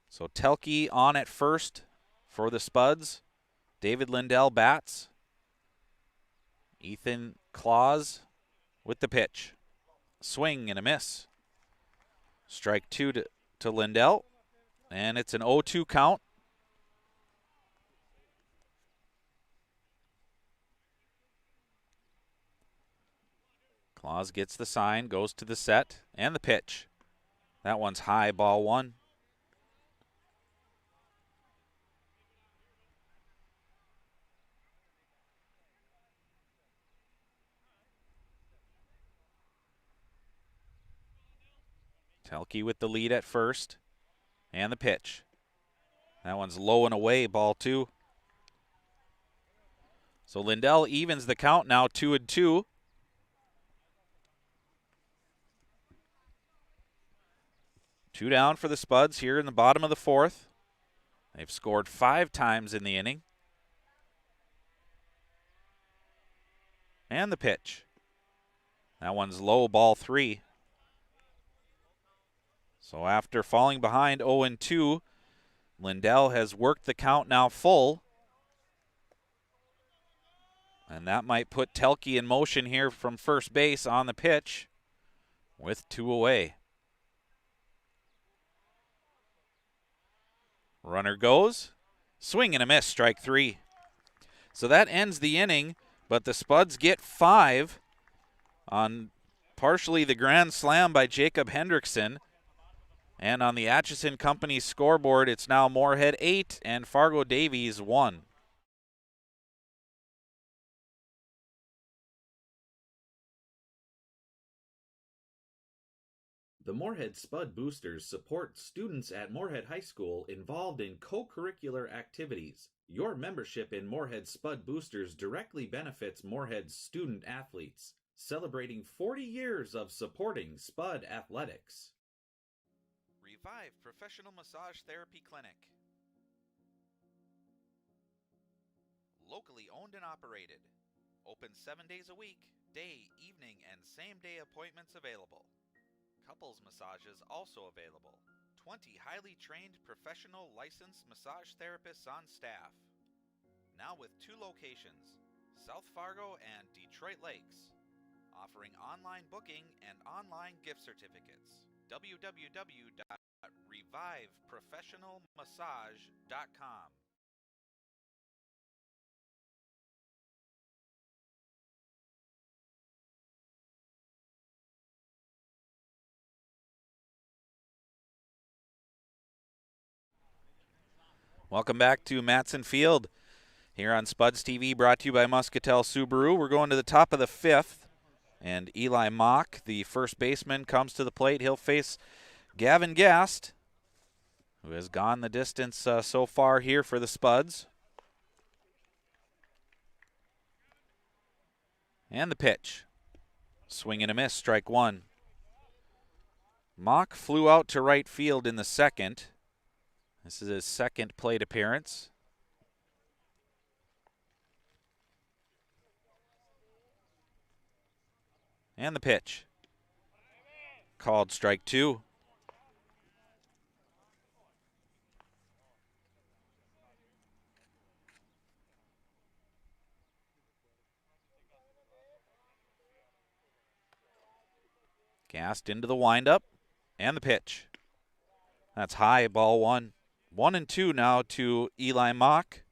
So Telke on at first for the Spuds. David Lindell bats. Ethan Claus with the pitch. Swing and a miss. Strike 2 to Lindell. And it's an 0-2 count. Claus gets the sign, goes to the set, and the pitch. That one's high, ball 1. Telke with the lead at first, and the pitch. That one's low and away, ball 2. So Lindell evens the count now, 2-2. Two down for the Spuds here in the bottom of the 4th. They've scored 5 times in the inning. And the pitch. That one's low, ball 3. So after falling behind 0-2, Lindell has worked the count now full. And that might put Telke in motion here from first base on the pitch with 2 away. Runner goes. Swing and a miss, strike 3. So that ends the inning, but the Spuds get 5 on partially the grand slam by Jacob Hendrickson. And on the Atchison Company scoreboard, it's now Moorhead 8 and Fargo Davies 1. The Moorhead Spud Boosters support students at Moorhead High School involved in co-curricular activities. Your membership in Moorhead Spud Boosters directly benefits Moorhead's student athletes, celebrating 40 years of supporting Spud athletics. Revive Professional Massage Therapy Clinic. Locally owned and operated. Open 7 days a week, day, evening, and same-day appointments available. Couples massages also available. 20 highly trained professional licensed massage therapists on staff. Now with 2 locations, South Fargo and Detroit Lakes. Offering online booking and online gift certificates. www.reviveprofessionalmassage.com. Welcome back to Matson Field here on Spuds TV, brought to you by Muscatel Subaru. We're going to the top of the 5th, and Eli Mock, the first baseman, comes to the plate. He'll face Gavin Gast, who has gone the distance so far here for the Spuds. And the pitch. Swing and a miss, strike 1. Mock flew out to right field in the 2nd. This is his 2nd plate appearance. And the pitch. Called strike 2. Gast into the windup. And the pitch. That's high, ball one. 1-2 now to Eli Mock.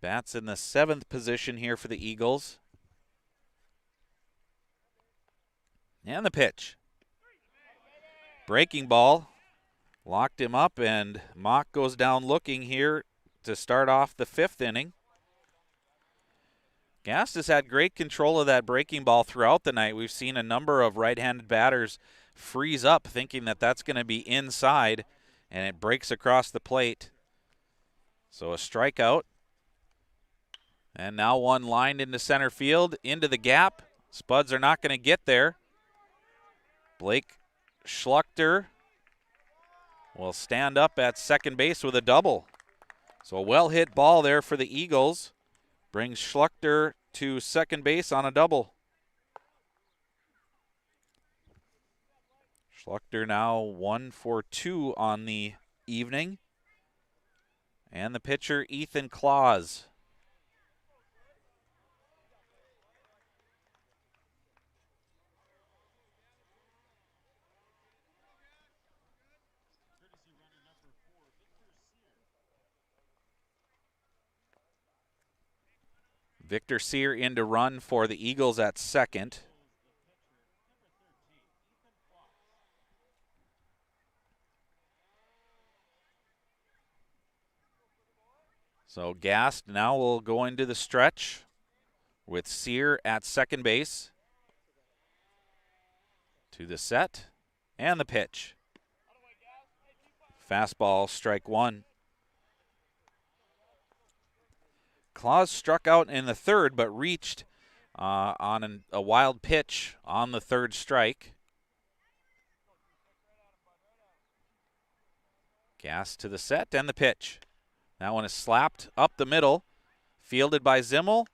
Bats in the 7th position here for the Eagles. And the pitch. Breaking ball. Locked him up, and Mock goes down looking here to start off the 5th inning. Gast has had great control of that breaking ball throughout the night. We've seen a number of right-handed batters freeze up thinking that that's going to be inside, and it breaks across the plate. So a strikeout. And now one lined into center field, into the gap. Spuds are not going to get there. Blake Schluchter will stand up at second base with a double. So a well-hit ball there for the Eagles. Brings Schluchter to second base on a double. Schluchter now 1 for 2 on the evening. And the pitcher, Ethan Claus. Victor Sear in to run for the Eagles at second. So Gast now will go into the stretch with Sear at second base. To the set and the pitch. Fastball, strike one. Claus struck out in the 3rd, but reached on a wild pitch on the 3rd strike. Gast to the set and the pitch. That one is slapped up the middle. Fielded by Zimmel.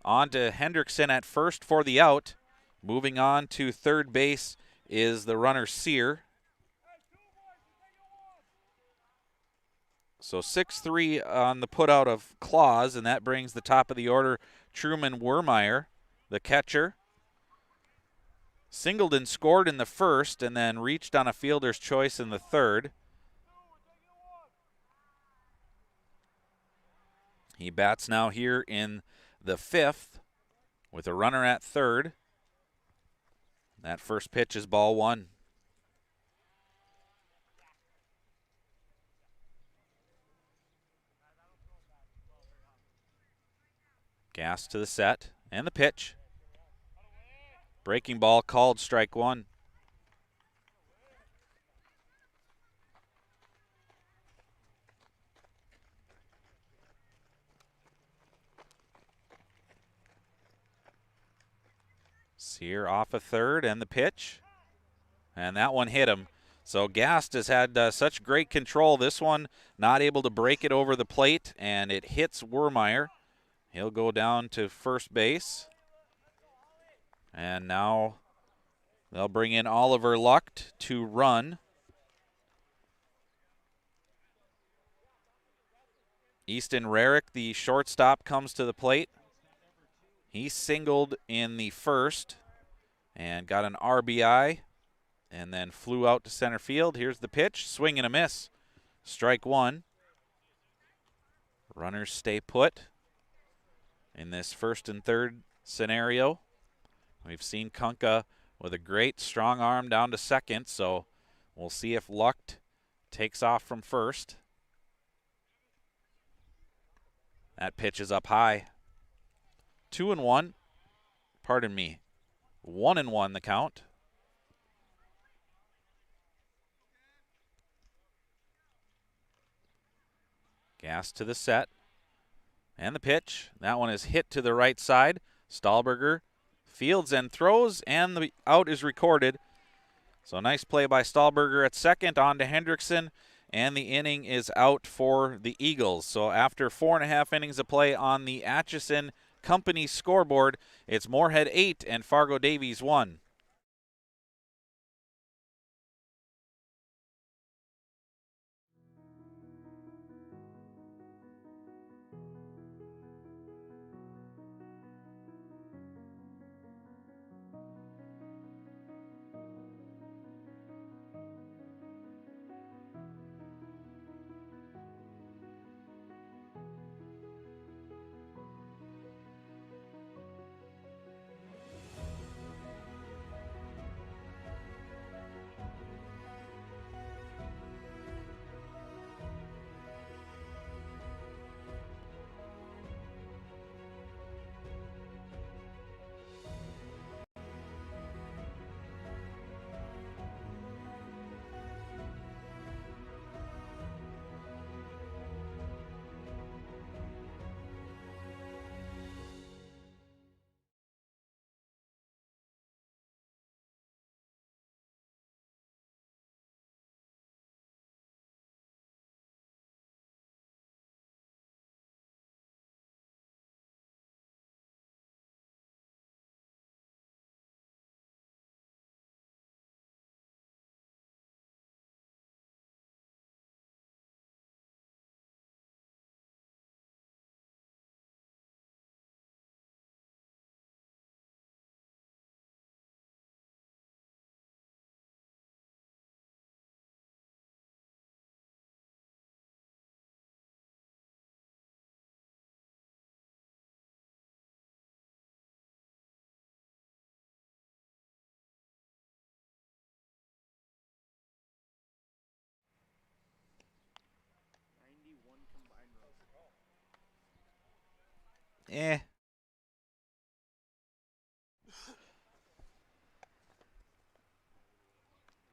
On to Hendrickson at first for the out. Moving on to third base is the runner Sear. So 6-3 on the putout of Claus, and that brings the top of the order Truman Wermeyer, the catcher. Singleton scored in the 1st and then reached on a fielder's choice in the 3rd. He bats now here in the 5th with a runner at 3rd. That first pitch is ball one. Gast to the set and the pitch. Breaking ball called strike one. Sear off a 3rd and the pitch. And that one hit him. So Gast has had such great control. This one not able to break it over the plate, and it hits Wermeyer. He'll go down to first base. And now they'll bring in Oliver Lucht to run. Easton Rarick, the shortstop, comes to the plate. He singled in the 1st and got an RBI and then flew out to center field. Here's the pitch, swing and a miss. Strike one. Runners stay put in this 1st and 3rd scenario. We've seen Kunka with a great strong arm down to second, so we'll see if Lucht takes off from first. That pitch is up high. 2-1. Pardon me. 1-1 the count. Gast to the set. And the pitch. That one is hit to the right side. Stahlberger fields and throws, and the out is recorded. So nice play by Stahlberger at second, on to Hendrickson, and the inning is out for the Eagles. So after 4.5 innings of play on the Atchison Company scoreboard, it's Moorhead 8 and Fargo Davies 1.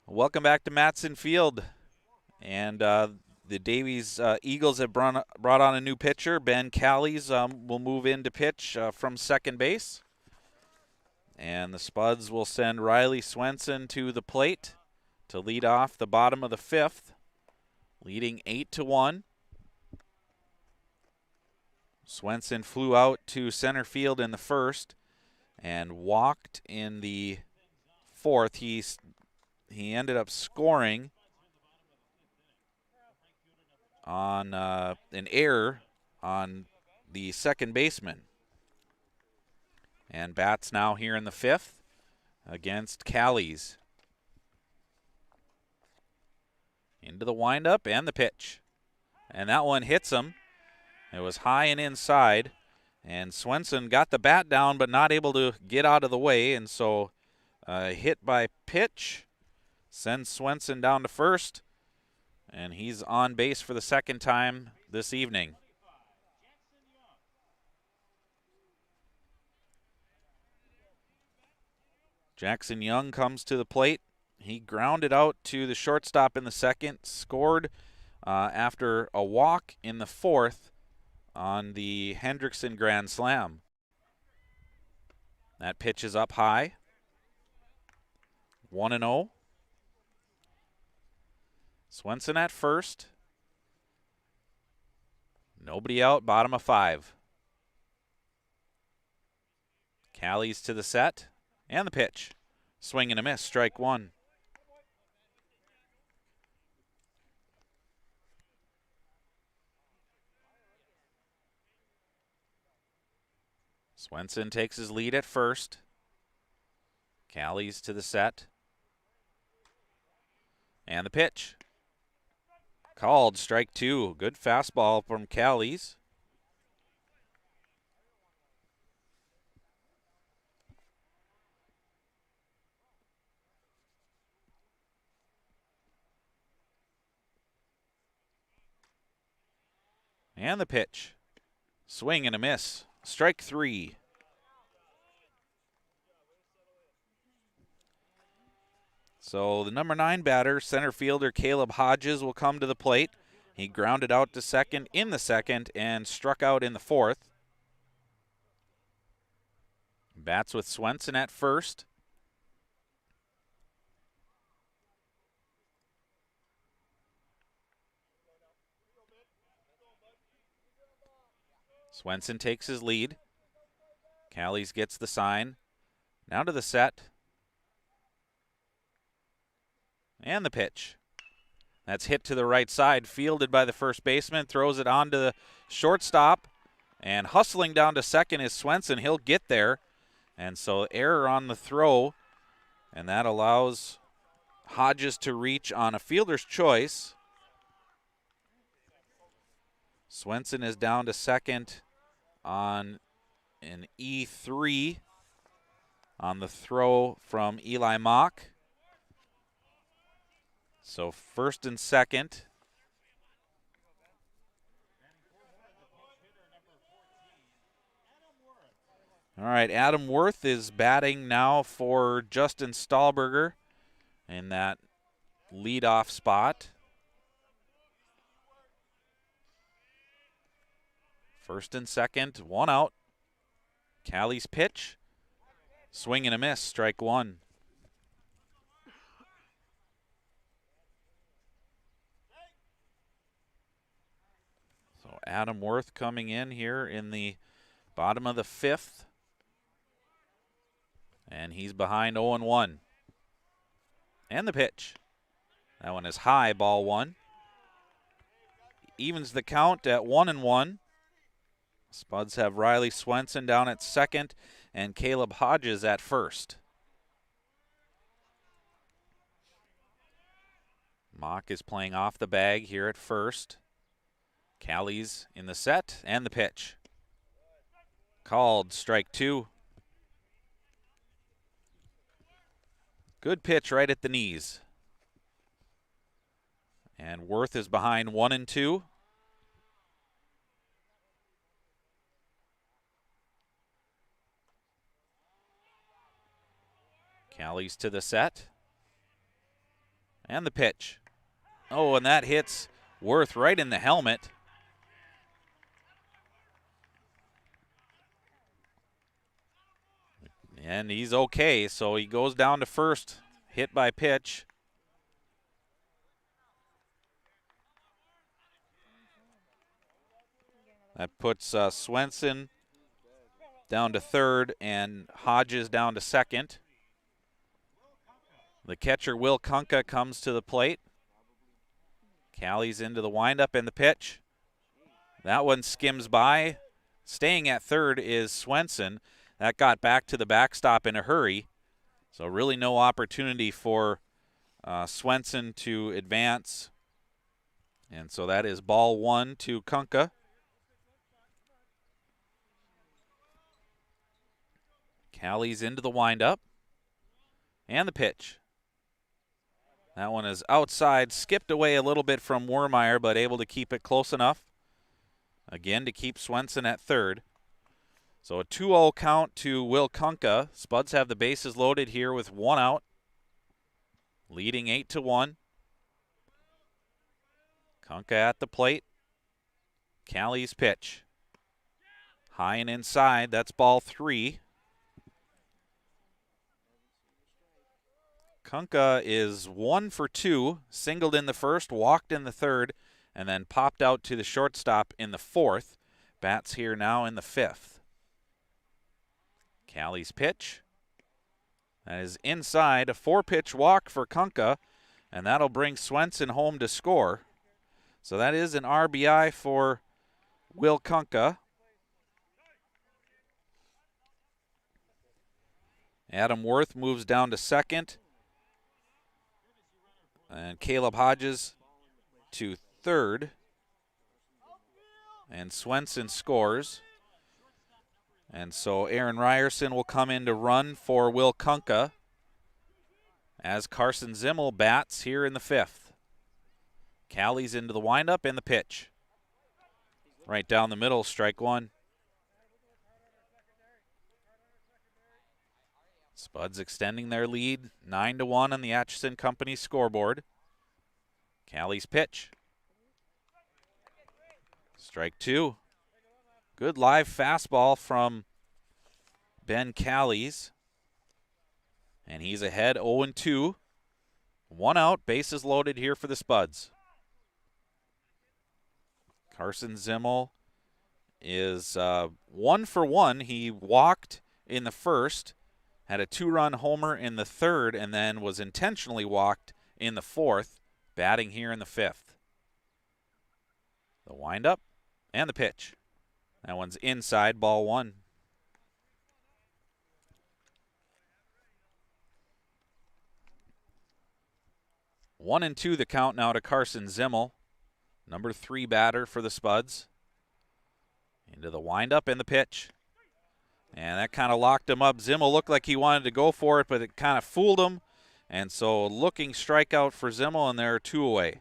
Welcome back to Matson Field. And the Davies Eagles have brought on a new pitcher. Ben Callies will move in to pitch from second base. And the Spuds will send Riley Swenson to the plate to lead off the bottom of the fifth, leading 8-1. Swenson flew out to center field in the first and walked in the fourth. He ended up scoring on an error on the second baseman. And bats now here in the fifth against Callies. Into the windup and the pitch. And that one hits him. It was high and inside. And Swenson got the bat down but not able to get out of the way. And so hit by pitch sends Swenson down to first. And he's on base for the second time this evening. Jackson Young comes to the plate. He grounded out to the shortstop in the second, scored after a walk in the fourth on the Hendrickson grand slam. That pitch is up high. 1-0. Swenson at first. Nobody out, bottom of 5. Callies to the set. And the pitch. Swing and a miss, strike 1. Swenson takes his lead at first. Callies to the set. And the pitch. Called, strike 2. Good fastball from Callies. And the pitch. Swing and a miss. Strike 3. So the number 9 batter, center fielder Caleb Hodges, will come to the plate. He grounded out to second in the second and struck out in the fourth. Bats with Swenson at first. Swenson takes his lead. Callies gets the sign. Now to the set. And the pitch. That's hit to the right side, fielded by the first baseman, throws it on to the shortstop, and hustling down to second is Swenson. He'll get there, and so error on the throw, and that allows Hodges to reach on a fielder's choice. Swenson is down to second on an E3 on the throw from Eli Mock. So first and second. All right, Adam Worth is batting now for Justin Stahlberger in that leadoff spot. First and second, 1 out. Callies pitch. Swing and a miss, strike 1. So Adam Worth coming in here in the bottom of the fifth. And he's behind 0-1. And the pitch. That one is high, ball 1. Evens the count at 1-1. Spuds have Riley Swenson down at second and Caleb Hodges at first. Mock is playing off the bag here at first. Callies in the set and the pitch. Called, strike 2. Good pitch right at the knees. And Worth is behind 1-2. Callies to the set. And the pitch. Oh, and that hits Worth right in the helmet. And he's okay, so he goes down to first, hit by pitch. That puts Swenson down to third and Hodges down to second. The catcher, Will Kunka, comes to the plate. Callies into the windup and the pitch. That one skims by. Staying at third is Swenson. That got back to the backstop in a hurry. So really no opportunity for Swenson to advance. And so that is ball one to Kunka. Callies into the windup. And the pitch. That one is outside, skipped away a little bit from Wormeyer, but able to keep it close enough. Again, to keep Swenson at third. So a 2-0 count to Will Kunka. Spuds have the bases loaded here with one out. Leading 8-1. Kunka at the plate. Callies pitch. High and inside, that's ball three. Kunka is 1 for 2, singled in the first, walked in the third, and then popped out to the shortstop in the fourth. Bats here now in the fifth. Callies pitch. That is inside, a 4-pitch walk for Kunka, and that'll bring Swenson home to score. So that is an RBI for Will Kunka. Adam Worth moves down to second. And Caleb Hodges to third. And Swenson scores. And so Aaron Ryerson will come in to run for Will Kunka as Carson Zimmel bats here in the fifth. Callies into the windup and the pitch. Right down the middle, strike one. Spuds extending their lead, 9-1 on the Atchison Company scoreboard. Callies pitch. Strike two. Good live fastball from Ben Callies. And he's ahead 0-2. One out, bases loaded here for the Spuds. Carson Zimmel is 1 for 1. He walked in the first. Had a 2-run homer in the third and then was intentionally walked in the fourth, batting here in the fifth. The windup and the pitch. That one's inside, ball one. One and two the count now to Carson Zimmel, number 3 batter for the Spuds. Into the windup and the pitch. And that kind of locked him up. Zimmel looked like he wanted to go for it, but it kind of fooled him. And so looking strikeout for Zimmel, and there are 2 away.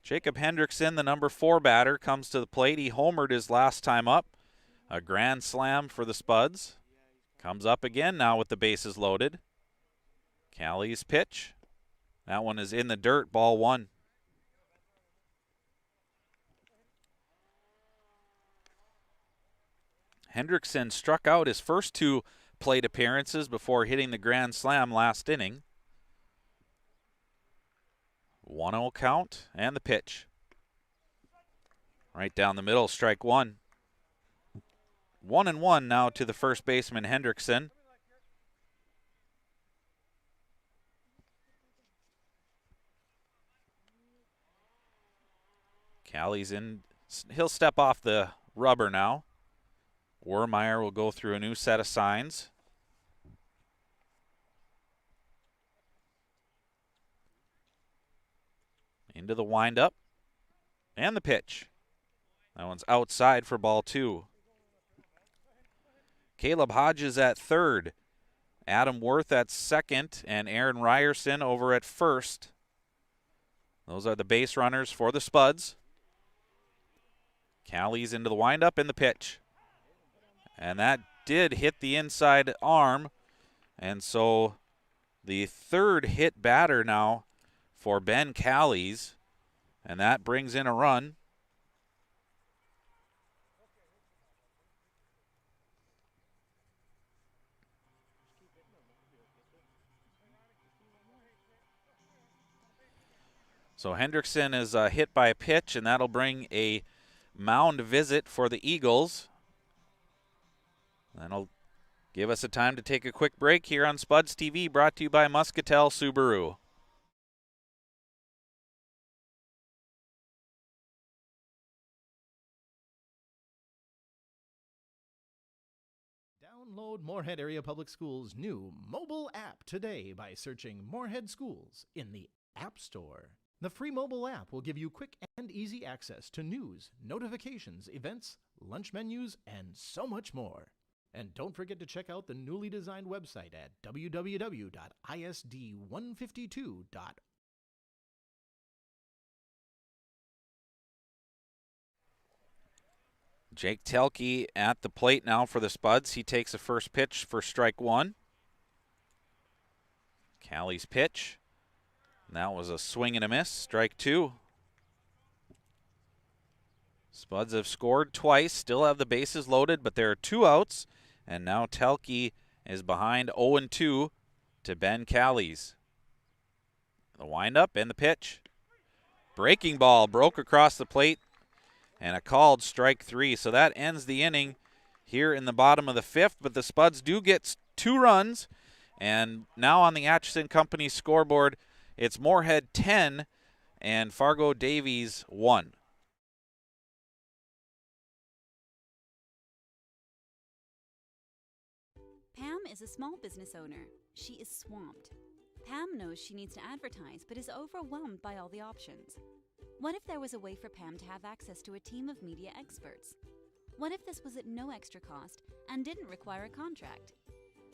Jacob Hendrickson, the number 4 batter, comes to the plate. He homered his last time up. A grand slam for the Spuds. Comes up again now with the bases loaded. Callies pitch. That one is in the dirt, ball one. Hendrickson struck out his first 2 plate appearances before hitting the grand slam last inning. 1-0 count and the pitch. Right down the middle, strike one. 1-1 now to the first baseman, Hendrickson. Callies in. He'll step off the rubber now. Wormeyer will go through a new set of signs. Into the windup. And the pitch. That one's outside for ball 2. Caleb Hodges at third. Adam Worth at second. And Aaron Ryerson over at first. Those are the base runners for the Spuds. Callies into the windup and the pitch. And that did hit the inside arm. And so the third hit batter now for Ben Callies. And that brings in a run. So Hendrickson is hit by a pitch, and that'll bring a mound visit for the Eagles. That'll give us a time to take a quick break here on Spuds TV, brought to you by Muscatel Subaru. Download Moorhead Area Public Schools' new mobile app today by searching Moorhead Schools in the App Store. The free mobile app will give you quick and easy access to news, notifications, events, lunch menus, and so much more. And don't forget to check out the newly designed website at www.isd152.org. Jake Telke at the plate now for the Spuds. He takes a first pitch for strike one. Callie's pitch. That was a swing and a miss. Strike two. Spuds have scored twice, still have the bases loaded, but there are two outs. And now Telke is behind 0-2 to Ben Callies. The windup and the pitch. Breaking ball broke across the plate. And a called strike three. So that ends the inning here in the bottom of the fifth. But the Spuds do get 2 runs. And now on the Atchison Company scoreboard, it's Moorhead 10 and Fargo Davies 1. Pam is a small business owner. She is swamped. Pam knows she needs to advertise, but is overwhelmed by all the options. What if there was a way for Pam to have access to a team of media experts? What if this was at no extra cost and didn't require a contract?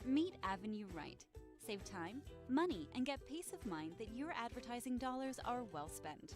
Meet Avenue Right. Save time, money, and get peace of mind that your advertising dollars are well spent.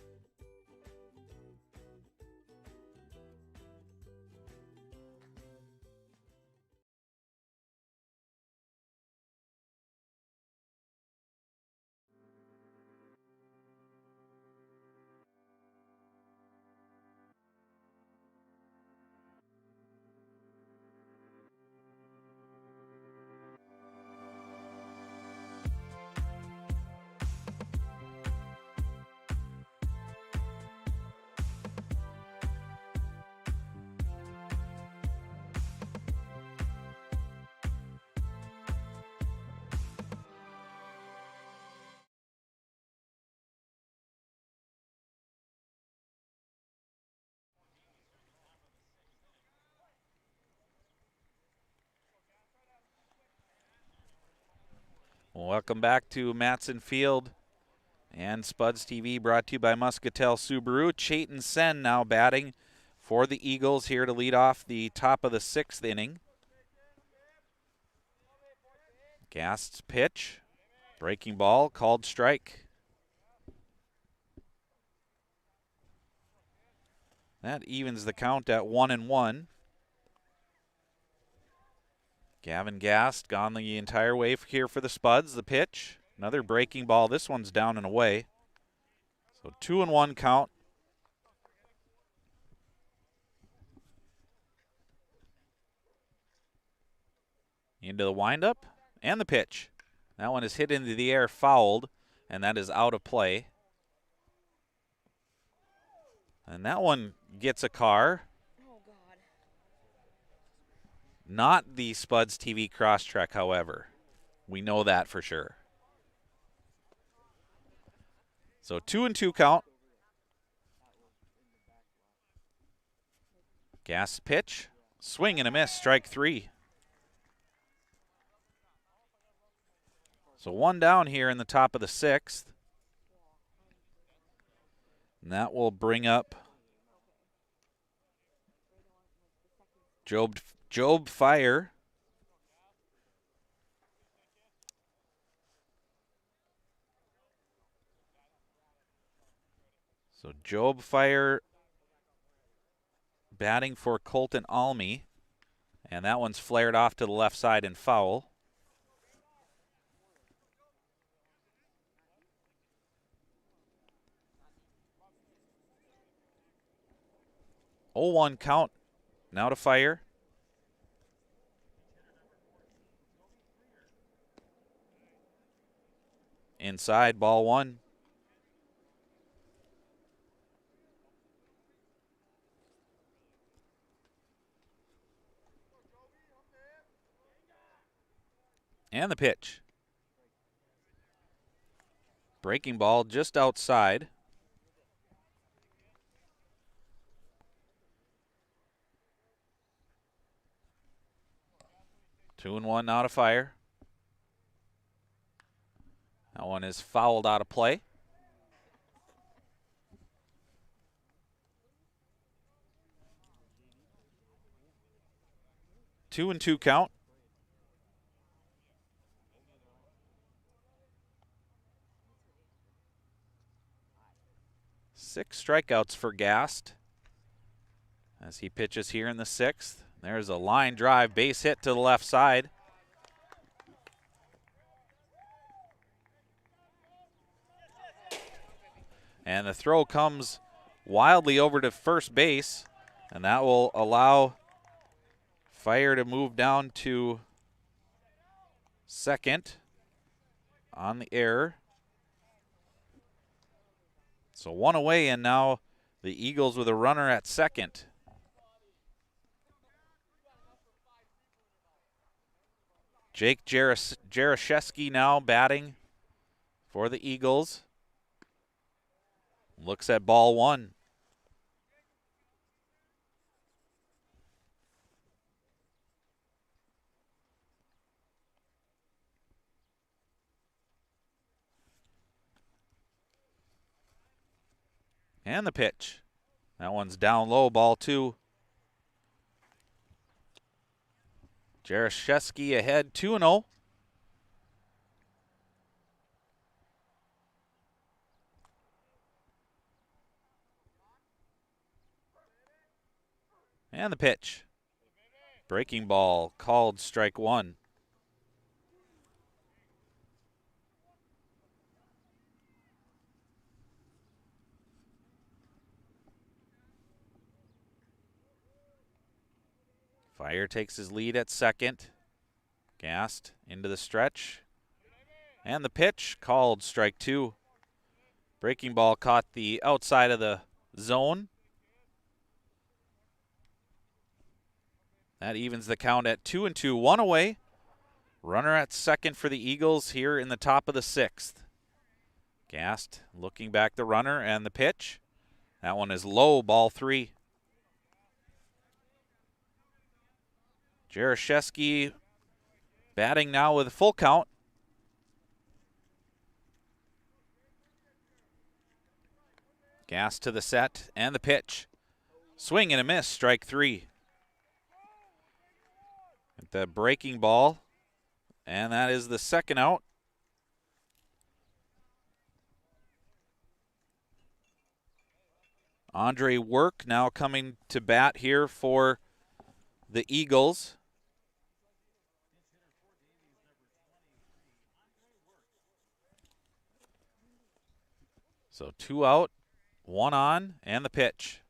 Welcome back to Matson Field and Spuds TV, brought to you by Muscatel Subaru. Chayton Sen now batting for the Eagles here to lead off the top of the 6th inning. Gast's pitch, breaking ball, called strike. That evens the count at 1-1. Gavin Gast gone the entire way here for the Spuds. The pitch, another breaking ball. This one's down and away. So 2-1 count. Into the windup and the pitch. That one is hit into the air, fouled, and that is out of play. And that one gets a car. Not the Spuds TV Crosstrek, however. We know that for sure. So 2-2 count. Gas pitch. Swing and a miss. Strike three. So one down here in the top of the 6th. And that will bring up Job Fire. So Job Fire batting for Colton Almy. And that one's flared off to the left side and foul. Oh, 1 count. Now to fire. Inside, ball 1. And the pitch. Breaking ball just outside. Two and one now to fire. That one is fouled out of play. Two and two count. 6 strikeouts for Gast as he pitches here in the 6th. There's a line drive, base hit to the left side. And the throw comes wildly over to first base, and that will allow Fire to move down to second on the error. So 1 away, and now the Eagles with a runner at second. Jake Jaroszewski now batting for the Eagles. Looks at ball 1. And the pitch. That one's down low, ball 2. Jaroszewski ahead 2-0. And the pitch. Breaking ball called strike 1. Fire takes his lead at second. Gast into the stretch. And the pitch called strike 2. Breaking ball caught the outside of the zone. That evens the count at 2 and 2. 1 away. Runner at second for the Eagles here in the top of the 6th. Gast looking back the runner and the pitch. That one is low, ball 3. Jaroszewski batting now with a full count. Gast to the set and the pitch. Swing and a miss, strike 3. At the breaking ball, and that is the second out. Andre Work now coming to bat here for the Eagles. So 2 out, 1 on, and the pitch.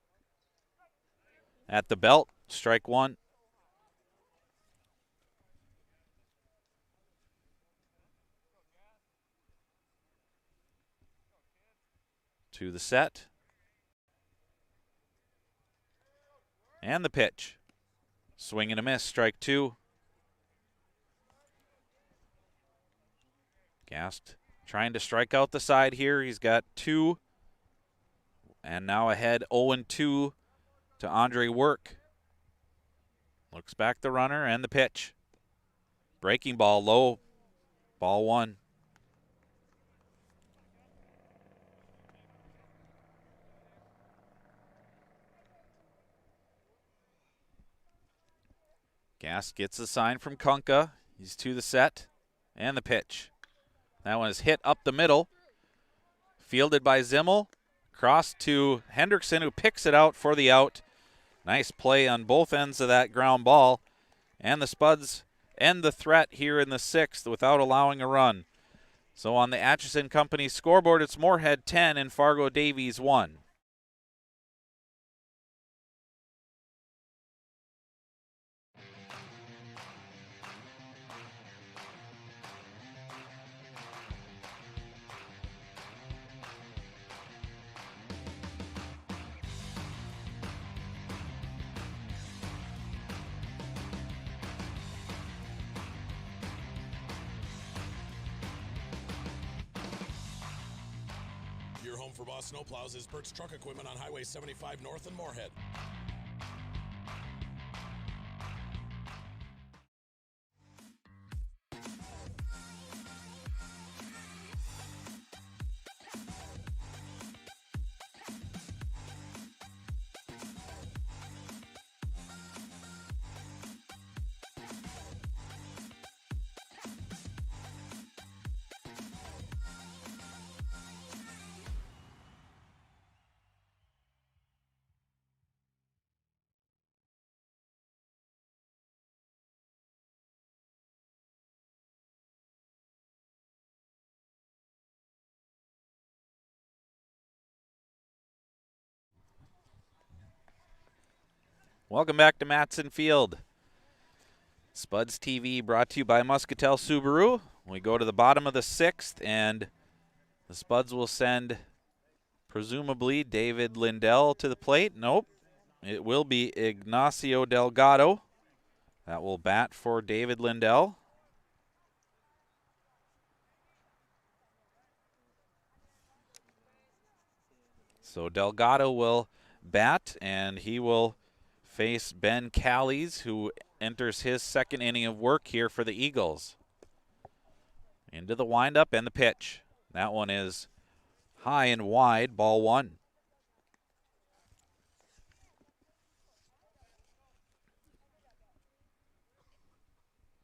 At the belt, strike 1. To the set. And the pitch. Swing and a miss, strike 2. Gast trying to strike out the side here. He's got 2. And now ahead 0-2 to Andre Work. Looks back the runner and the pitch. Breaking ball low, ball 1. Gast gets the sign from Kunka. He's to the set and the pitch. That one is hit up the middle. Fielded by Zimmel. Cross to Hendrickson, who picks it out for the out. Nice play on both ends of that ground ball. And the Spuds end the threat here in the 6th without allowing a run. So on the Atchison Company scoreboard, it's Moorhead 10 and Fargo Davies 1. Your home for Boss Snowplows is Bert's Truck Equipment on Highway 75 North in Moorhead. Welcome back to Matson Field. Spuds TV brought to you by Muscatel Subaru. We go to the bottom of the 6th, and the Spuds will send, presumably, David Lindell to the plate. Nope. It will be Ignacio Delgado. That will bat for David Lindell. So Delgado will bat, and he will face Ben Callies, who enters his 2nd inning of work here for the Eagles. Into the windup and the pitch. That one is high and wide, ball 1.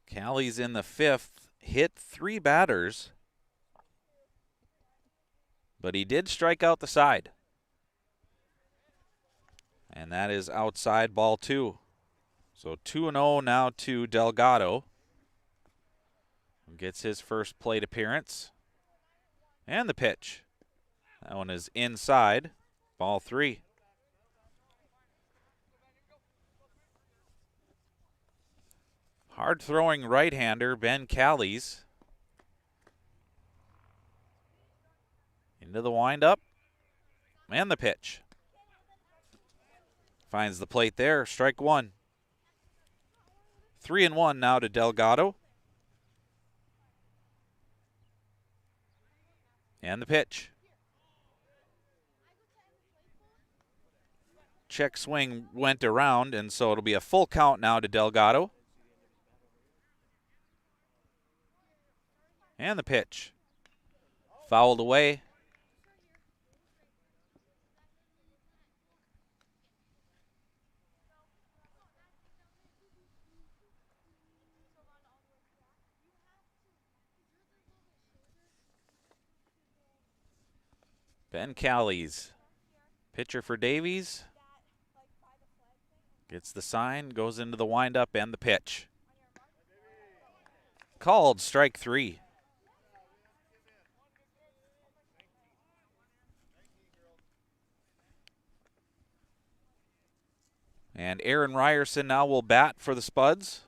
Callies in the 5th hit 3 batters, but he did strike out the side. And that is outside, ball 2. So 2-0 now to Delgado, who gets his first plate appearance. And the pitch. That one is inside, ball 3. Hard-throwing right-hander Ben Callies. Into the windup. And the pitch. Finds the plate there, strike 1. 3-1 now to Delgado. And the pitch. Check swing went around, and so it'll be a full count now to Delgado. And the pitch. Fouled away. Ben Callies, pitcher for Davies, gets the sign, goes into the windup and the pitch. Called, strike 3. And Aaron Ryerson now will bat for the Spuds.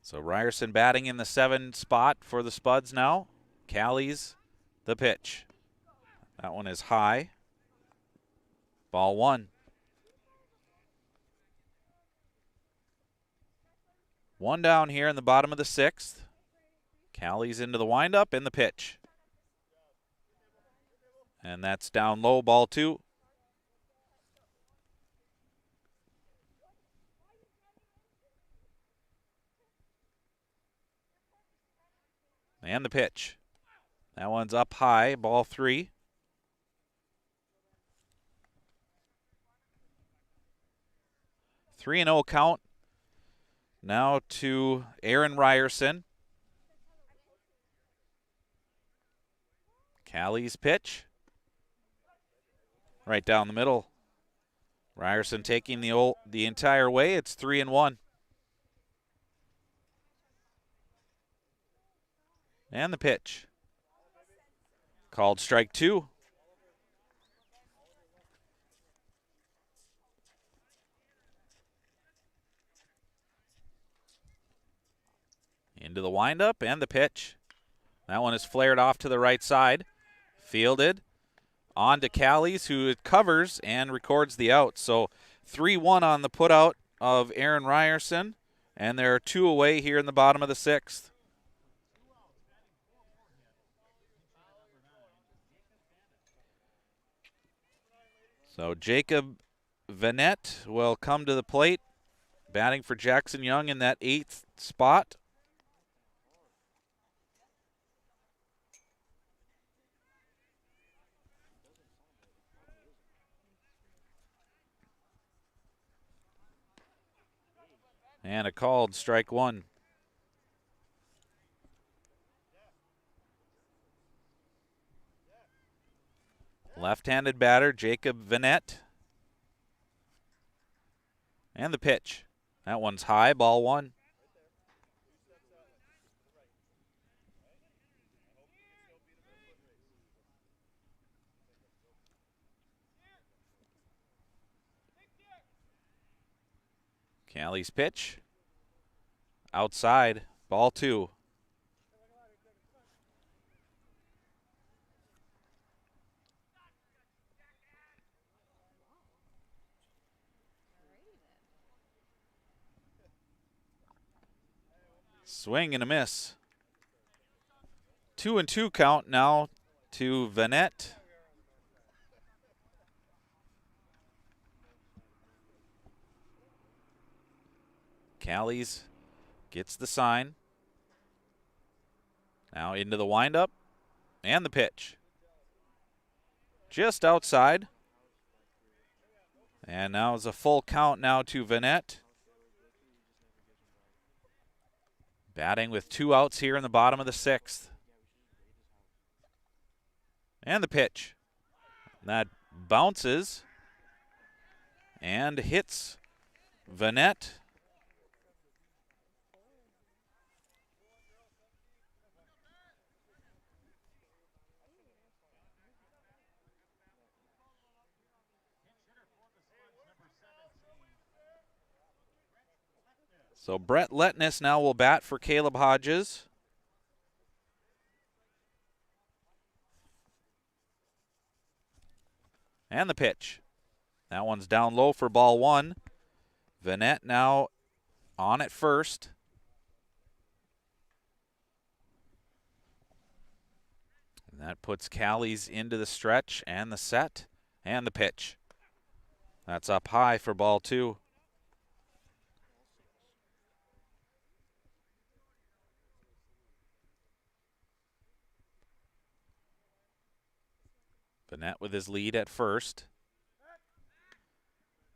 So Ryerson batting in the 7 spot for the Spuds now. Callies, the pitch. That one is high. Ball 1. 1 down here in the bottom of the 6th. Callies into the windup and the pitch. And that's down low, ball 2. And the pitch. That one's up high, ball 3. Three and 0 count now to Aaron Ryerson. Callie's pitch. Right down the middle. Ryerson taking the entire way. It's 3-1. And the pitch. Called strike 2. Into the windup and the pitch. That one is flared off to the right side. Fielded. On to Callies, who covers and records the out. So 3-1 on the putout of Aaron Ryerson. And there are 2 away here in the bottom of the 6th. So Jacob Vanette will come to the plate, batting for Jackson Young in that 8th spot. And a called strike 1. Left-handed batter, Jacob Vanette. And the pitch. That one's high, ball 1. Callie's pitch. Outside, ball 2. Swing and a miss. 2-2 count now to Vanette. Callies gets the sign. Now into the windup and the pitch. Just outside. And now is a full count now to Vanette. Batting with 2 outs here in the bottom of the 6th. And the pitch. That bounces and hits Vanette. So Brett Letness now will bat for Caleb Hodges. And the pitch. That one's down low for ball 1. Vanette now on at first. And that puts Callies into the stretch and the set and the pitch. That's up high for ball 2. Vanette with his lead at first.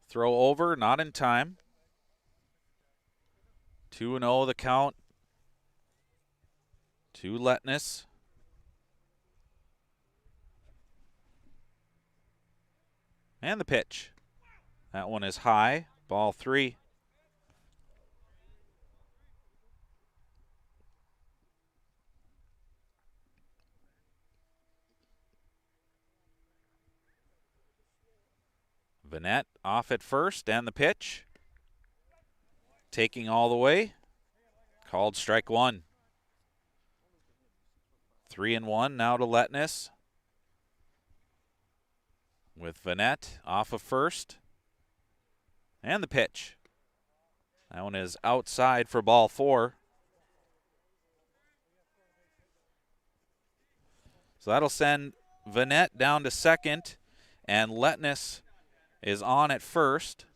Throw over, not in time. 2-0 the count to Letness. And the pitch. That one is high, ball 3. Vanette off at first and the pitch. Taking all the way. Called strike 1. 3-1 now to Letness. With Vanette off of first. And the pitch. That one is outside for ball 4. So that'll send Vanette down to second, and Letness is on at first.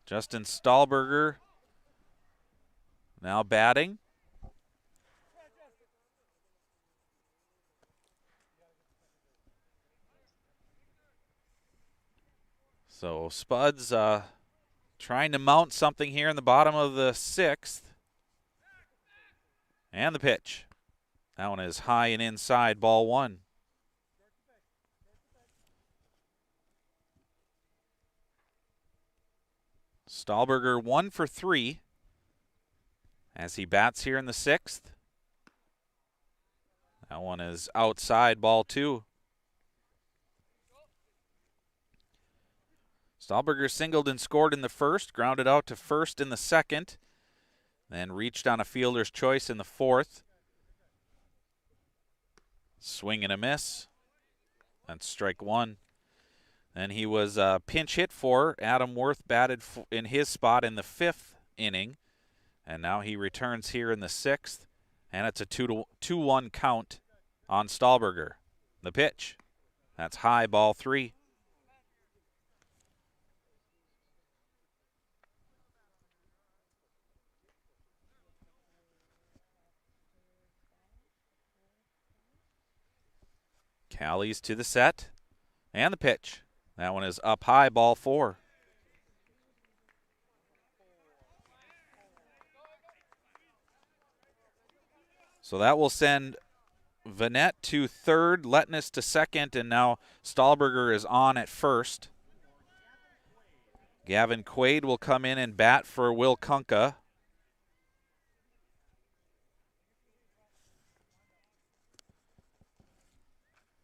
Justin Stahlberger now batting. So Spuds trying to mount something here in the bottom of the 6th. And the pitch. That one is high and inside, ball 1. Stahlberger 1 for 3 as he bats here in the 6th. That one is outside, ball 2. Stahlberger singled and scored in the 1st, grounded out to 1st in the 2nd, then reached on a fielder's choice in the 4th. Swing and a miss. That's strike 1. Then he was pinch hit for. Adam Worth batted in his spot in the 5th inning, and now he returns here in the 6th, and it's a 2-1 count on Stahlberger. The pitch. That's high, ball 3. Callies to the set, and the pitch. That one is up high, ball 4. So that will send Vanette to 3rd, Letness to 2nd, and now Stahlberger is on at 1st. Gavin Quaid will come in and bat for Will Kunka.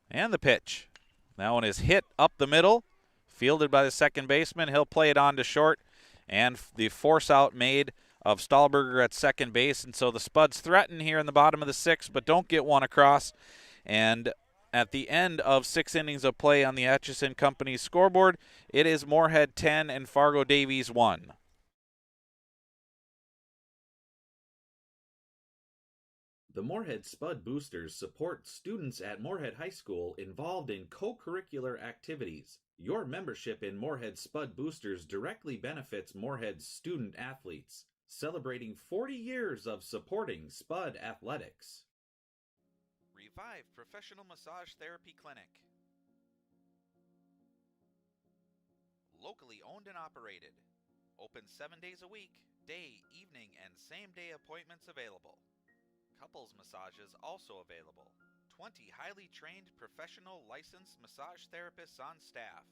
And the pitch. That one is hit up the middle, fielded by the second baseman. He'll play it on to short, and the force out made of Stahlberger at second base. And so the Spuds threaten here in the bottom of the 6th, but don't get one across. And at the end of 6 innings of play on the Atchison Company scoreboard, it is Moorhead 10 and Fargo Davies 1. The Moorhead Spud Boosters support students at Moorhead High School involved in co-curricular activities. Your membership in Moorhead Spud Boosters directly benefits Moorhead's student athletes, celebrating 40 years of supporting Spud athletics. Revive Professional Massage Therapy Clinic. Locally owned and operated. Open 7 days a week, day, evening, and same-day appointments available. Couples massages also available. 20 highly trained professional licensed massage therapists on staff.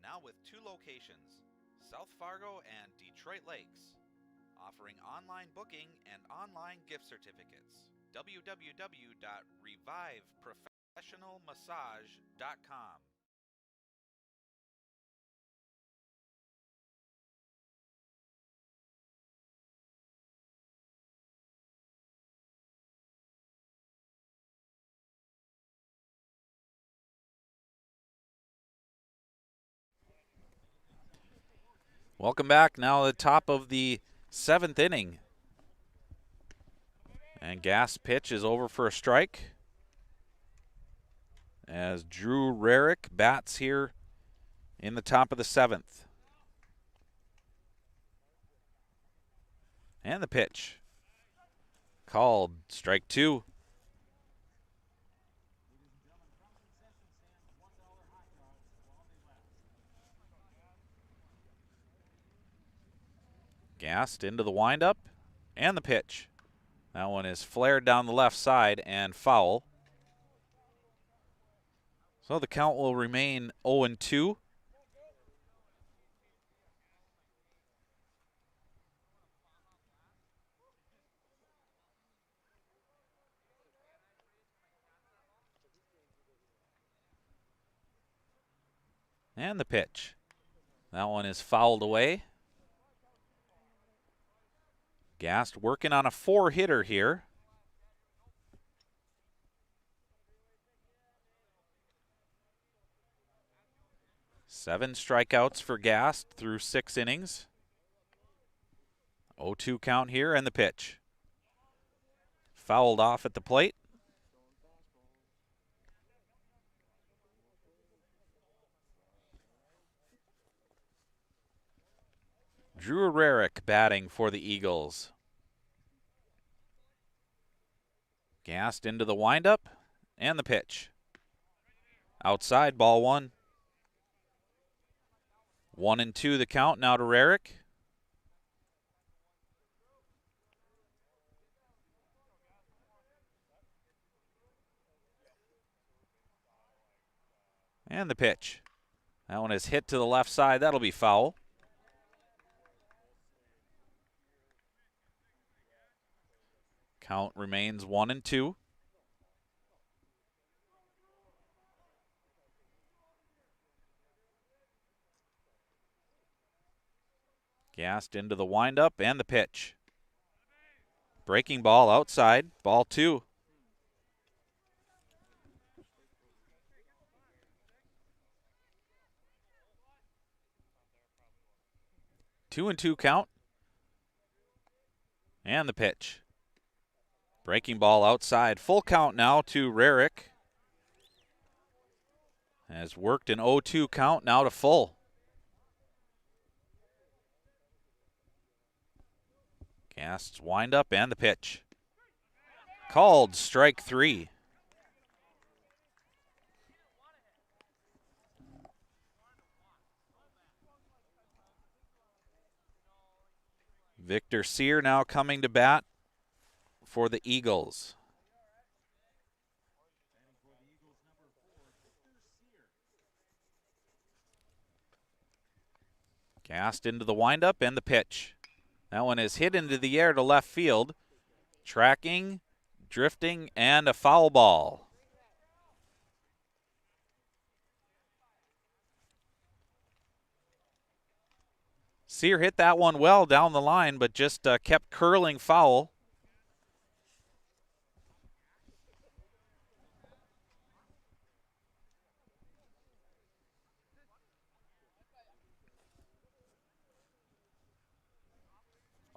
Now with 2 locations, South Fargo and Detroit Lakes. Offering online booking and online gift certificates. www.reviveprofessionalmassage.com. Welcome back. Now the top of the 7th inning. And Gas' pitch is over for a strike as Drew Rarick bats here in the top of the 7th. And the pitch. Called strike 2. Gassed into the windup, and the pitch. That one is flared down the left side and foul. So the count will remain 0-2. And the pitch. That one is fouled away. Gast working on a 4-hitter here. Seven strikeouts for Gast through 6 innings. 0-2 count here, and the pitch. Fouled off at the plate. Drew Rarick batting for the Eagles. Gassed into the windup, and the pitch. Outside, ball 1. 1-2 the count now to Rarick. And the pitch. That one is hit to the left side. That'll be foul. Count remains 1-2. Gassed into the windup and the pitch. Breaking ball outside. Ball 2. Two and 2 count. And the pitch. Breaking ball outside. Full count now to Rarick. Has worked an 0-2 count now to full. Casts wind up and the pitch. Called strike 3. Victor Sear now coming to bat for the Eagles. Cast into the windup and the pitch. That one is hit into the air to left field. Tracking, drifting, and a foul ball. Sear hit that one well down the line, but just kept curling foul.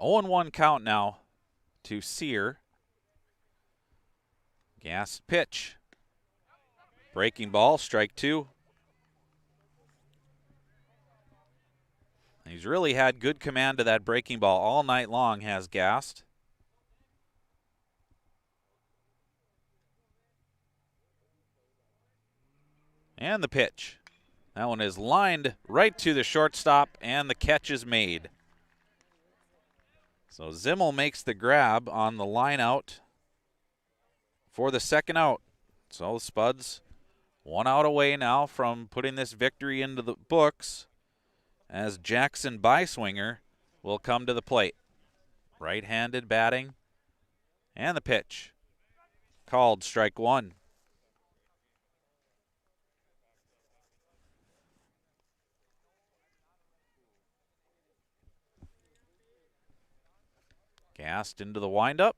Oh and 1 count now to Sear. Gas pitch. Breaking ball, strike 2. He's really had good command of that breaking ball all night long, has Gassed. And the pitch. That one is lined right to the shortstop, and the catch is made. So Zimmel makes the grab on the line out for the second out. So the Spuds 1 out away now from putting this victory into the books, as Jackson Beiswinger will come to the plate. Right-handed batting, and the pitch. Called strike 1. Gassed into the windup,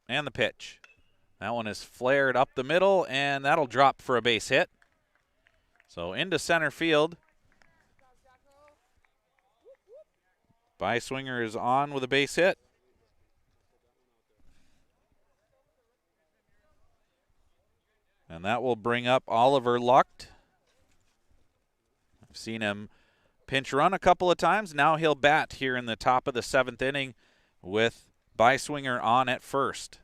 and the pitch. That one is flared up the middle, and that'll drop for a base hit. So into center field. Beiswinger is on with a base hit. And that will bring up Oliver Lucht. I've seen him pinch run a couple of times. Now he'll bat here in the top of the 7th inning with Beiswinger on at first.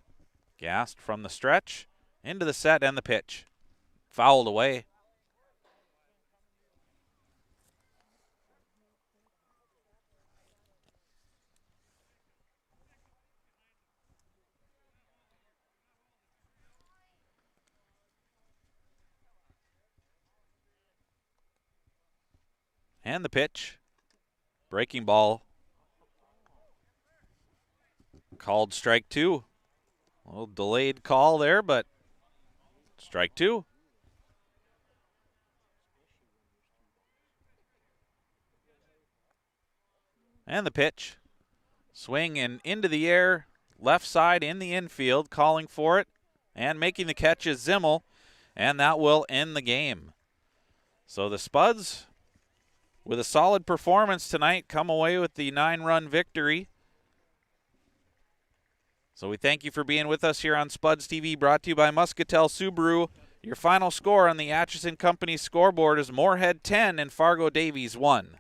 Gassed from the stretch, into the set and the pitch. Fouled away. And the pitch. Breaking ball. Called strike 2. A little delayed call there, but strike 2. And the pitch. Swing and into the air. Left side in the infield, calling for it. And making the catch is Zimmel. And that will end the game. So the Spuds, with a solid performance tonight, come away with the 9-run victory. So we thank you for being with us here on Spuds TV, brought to you by Muscatel Subaru. Your final score on the Atchison Company scoreboard is Moorhead 10 and Fargo Davies 1.